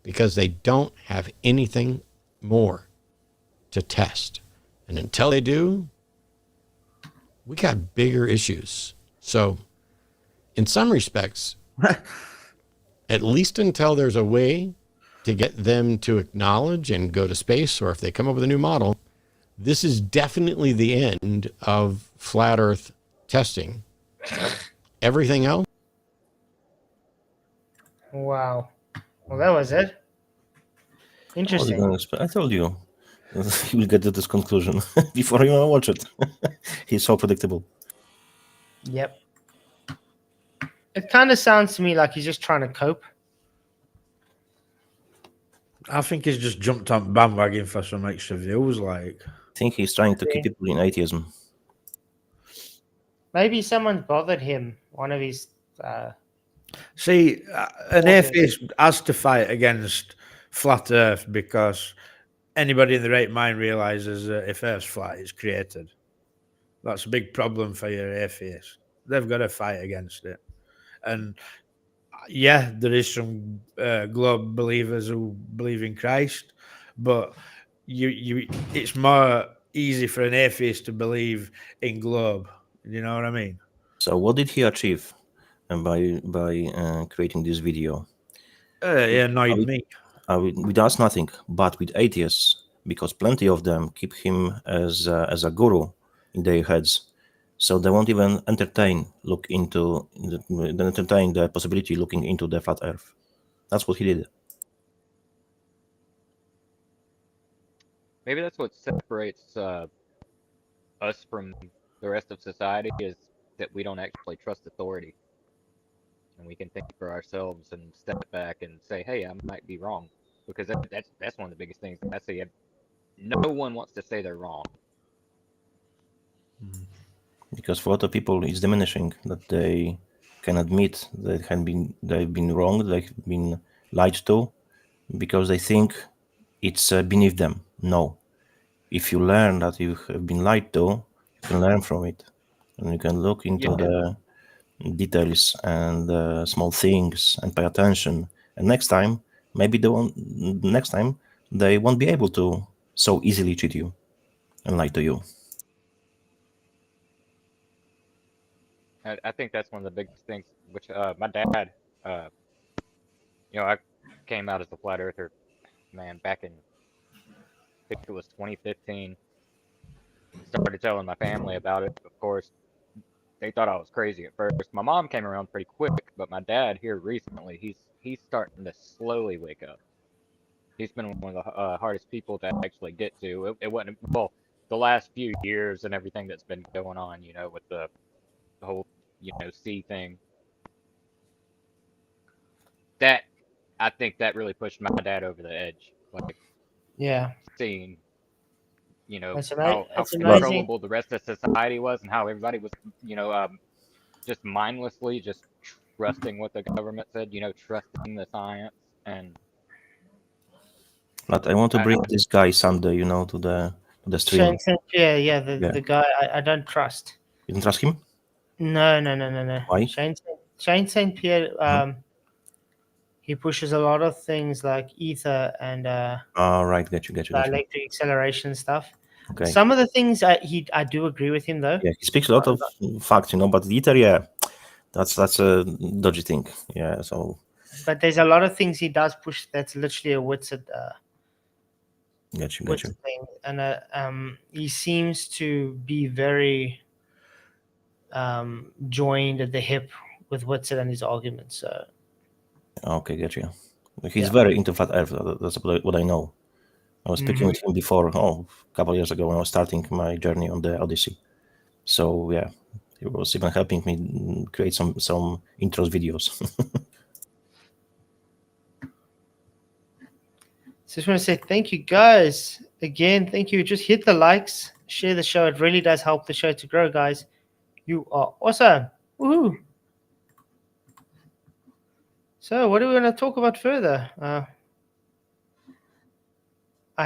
Speaker 5: Because they don't have anything more to test. And until they do, we got bigger issues. So, in some respects, at least until there's a way to get them to acknowledge and go to space, or if they come up with a new model, this is definitely the end of flat Earth testing. Everything else?
Speaker 2: Wow. Well, that was it. Interesting.
Speaker 7: I told you. He will get to this conclusion before you watch it. He's so predictable.
Speaker 2: Yep. It kind of sounds to me like he's just trying to cope.
Speaker 3: I think he's just jumped on bandwagon for some extra views. Like,
Speaker 7: I think he's trying to keep people in atheism.
Speaker 2: Maybe someone bothered him. One of his.
Speaker 3: see, an atheist has to fight against flat Earth because anybody in the right mind realizes that if Earth's flat, it's created. That's a big problem for your atheists. They've got to fight against it. And yeah, there is some globe believers who believe in Christ, but it's more easy for an atheist to believe in globe. You know what I mean?
Speaker 7: So what did he achieve by creating this video?
Speaker 3: It annoyed me.
Speaker 7: With us, nothing, but with atheists, because plenty of them keep him as a guru in their heads, so they won't even entertain the possibility looking into the flat Earth. That's what he did.
Speaker 9: Maybe that's what separates us from the rest of society, is that we don't actually trust authority, and we can think for ourselves and step back and say, "Hey, I might be wrong," because that's one of the biggest things I see. No one wants to say they're wrong.
Speaker 7: Because for a lot of people, it's diminishing that they can admit that they've been wrong, they've been lied to, because they think it's beneath them. No, if you learn that you have been lied to, you can learn from it, and you can look into the details and small things and pay attention. And next time, they won't be able to so easily cheat you and lie to you.
Speaker 9: I think that's one of the biggest things. Which my dad, I came out as a flat earther, man, back in, I think it was 2015. Started telling my family about it. Of course, they thought I was crazy at first. My mom came around pretty quick, but my dad here recently, he's starting to slowly wake up. He's been one of the hardest people to actually get to. It wasn't, well, the last few years and everything that's been going on, with the whole, sea thing. That, I think that really pushed my dad over the edge. Like,
Speaker 2: Yeah.
Speaker 9: seeing,
Speaker 2: That's
Speaker 9: how
Speaker 2: amazing.
Speaker 9: controllable the rest of society was, and how everybody was, just mindlessly just trusting what the government said, trusting the science. And
Speaker 7: But I want to bring this guy Sunday, to the stream.
Speaker 2: The guy I don't trust.
Speaker 7: You don't trust him?
Speaker 2: No.
Speaker 7: Why?
Speaker 2: Shane St. Pierre, he pushes a lot of things like ether and
Speaker 7: Right, get you.
Speaker 2: electric acceleration stuff.
Speaker 7: Okay.
Speaker 2: Some of the things I do agree with him though.
Speaker 7: Yeah, he speaks a lot of facts, but the ether, that's a dodgy thing. Yeah, so.
Speaker 2: But there's a lot of things he does push that's literally a Witsit
Speaker 7: Get you.
Speaker 2: thing, and he seems to be very joined at the hip with Witsit and his arguments. So.
Speaker 7: Okay, get you. He's very into flat Earth. That's what I know. I was speaking with him before, a couple of years ago when I was starting my journey on the Odyssey. So yeah, he was even helping me create some intros videos.
Speaker 2: Just want to say thank you guys again. Thank you. Just hit the likes, share the show. It really does help the show to grow, guys. You are awesome. Woohoo! So what are we going to talk about further? I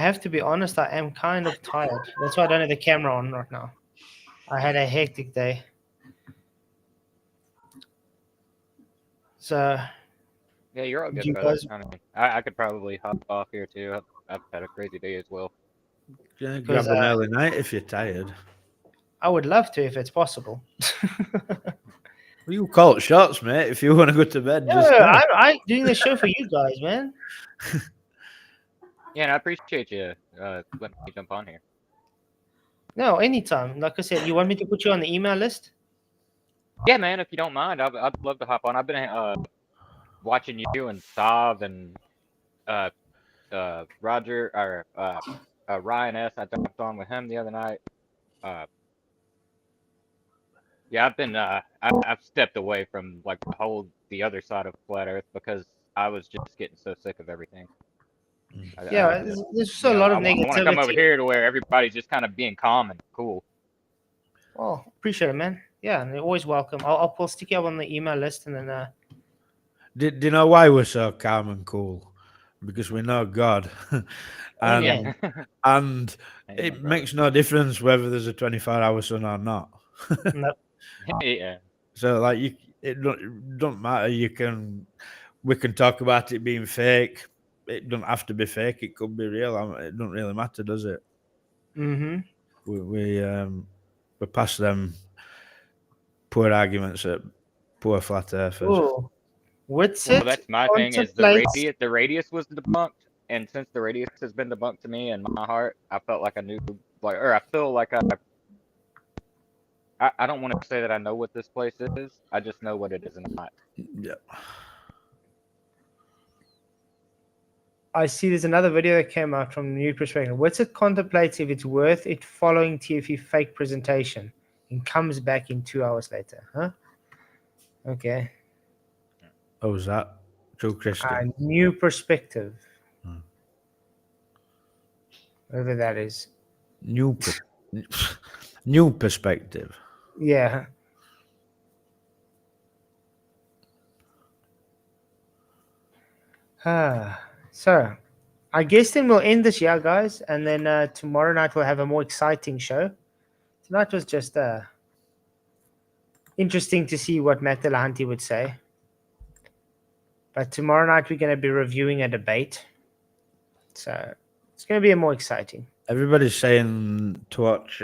Speaker 2: have to be honest, I am kind of tired. That's why I don't have the camera on right now. I had a hectic day. So
Speaker 9: yeah, you're all good, brother. I mean, I could probably hop off here too. I've had a crazy day as well.
Speaker 3: Yeah, grab an early night if you're tired.
Speaker 2: I would love to if it's possible.
Speaker 3: Well, you call it shots, mate. If you want to go to bed,
Speaker 2: No,
Speaker 3: just
Speaker 2: I'm doing the show for you guys, man.
Speaker 9: Yeah, and I appreciate you letting me jump on here.
Speaker 2: No, anytime. Like I said, you want me to put you on the email list?
Speaker 9: Yeah, man, if you don't mind, I'd love to hop on. I've been watching you and Sav and Roger or Ryan S. I jumped on with him the other night. Yeah, I've been I've stepped away from like the other side of flat Earth because I was just getting so sick of everything.
Speaker 2: Yeah, there's so a lot of
Speaker 9: I want to come over
Speaker 2: negativity.
Speaker 9: here to where everybody's just kind of being calm and cool.
Speaker 2: Oh, appreciate it, man. Yeah, and they're always welcome. I'll stick you up on the email list, and then
Speaker 3: Do you know why we're so calm and cool? Because we know God. and
Speaker 2: Amen.
Speaker 3: and
Speaker 9: Amen,
Speaker 3: it
Speaker 9: brother.
Speaker 3: makes no difference whether there's a 24-hour sun or not.
Speaker 2: Nope.
Speaker 9: Yeah.
Speaker 3: So like it don't matter. We can talk about it being fake. It don't have to be fake. It could be real. It don't really matter, does it?
Speaker 2: Mm-hmm.
Speaker 3: We're past them poor arguments at poor flat earthers.
Speaker 2: Oh, what's it?
Speaker 9: Well, that's my thing. Is the
Speaker 2: Contemplates-
Speaker 9: radius was debunked, and since the radius has been debunked to me in my heart, I felt like I knew, like, or I feel like I don't want to say that I know what this place is. I just know what it is not.
Speaker 3: Yeah.
Speaker 2: I see there's another video that came out from New Perspective. What's it contemplates if it's worth it following TFE fake presentation and comes back in 2 hours later, huh? Okay.
Speaker 3: Oh, was that True Christian?
Speaker 2: New Perspective.
Speaker 3: Hmm.
Speaker 2: Whatever that is.
Speaker 3: New perspective.
Speaker 2: Yeah. So, I guess then we'll end this year, guys, and then tomorrow night we'll have a more exciting show. Tonight was just interesting to see what Matt Dillahunty would say. But tomorrow night we're going to be reviewing a debate. So, it's going to be more exciting.
Speaker 3: Everybody's saying to watch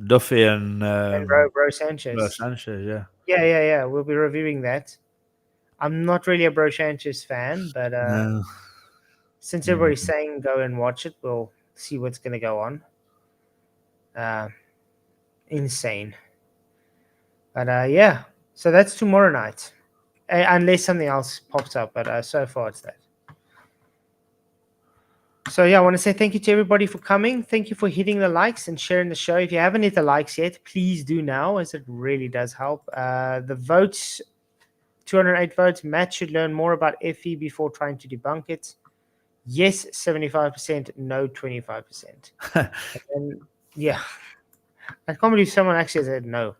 Speaker 3: Duffy and
Speaker 2: Bro Sanchez.
Speaker 3: Bro Sanchez, yeah.
Speaker 2: Yeah. We'll be reviewing that. I'm not really a Bro Sanchez fan, but
Speaker 3: No.
Speaker 2: since everybody's saying go and watch it, we'll see what's going to go on. Insane. But yeah, so that's tomorrow night. Unless something else pops up, but so far it's that. So yeah, I want to say thank you to everybody for coming. Thank you for hitting the likes and sharing the show. If you haven't hit the likes yet, please do now, as it really does help. The votes, 208 votes. Matt should learn more about FE before trying to debunk it. Yes, 75%. No, 25%. And yeah, I can't believe someone actually said no.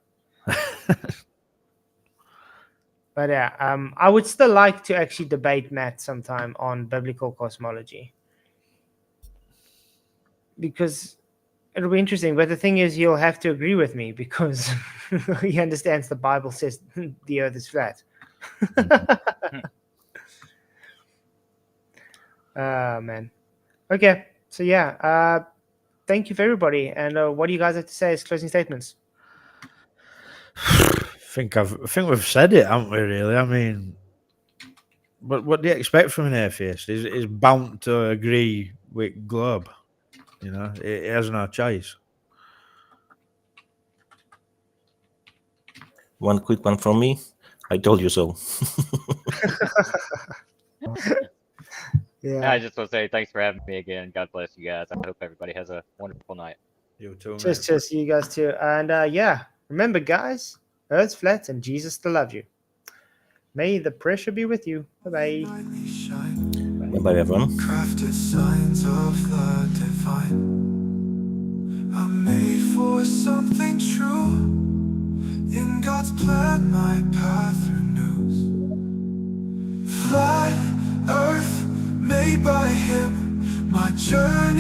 Speaker 2: But yeah, I would still like to actually debate Matt sometime on biblical cosmology, because it'll be interesting. But the thing is, he'll have to agree with me because he understands the Bible says the earth is flat. Man. Okay. So yeah, thank you for everybody. And what do you guys have to say as closing statements?
Speaker 3: I think we've said it, haven't we? Really, I mean, what do you expect from an atheist? He's bound to agree with Globe. You know, he has no choice.
Speaker 7: One quick one from me. I told you so.
Speaker 2: Yeah.
Speaker 9: I just want to say thanks for having me again. God bless you guys. I hope everybody has a wonderful night.
Speaker 3: You too,
Speaker 2: Cheers, you guys too. And yeah, remember, guys, Earth's flat and Jesus still loves you. May the pressure be with you. Bye-bye.
Speaker 1: Nightly shine,
Speaker 7: Bye, everyone.
Speaker 1: crafted signs of the divine. I'm made for something true. In God's plan, my path renews. Flat earth made by Him, my journey.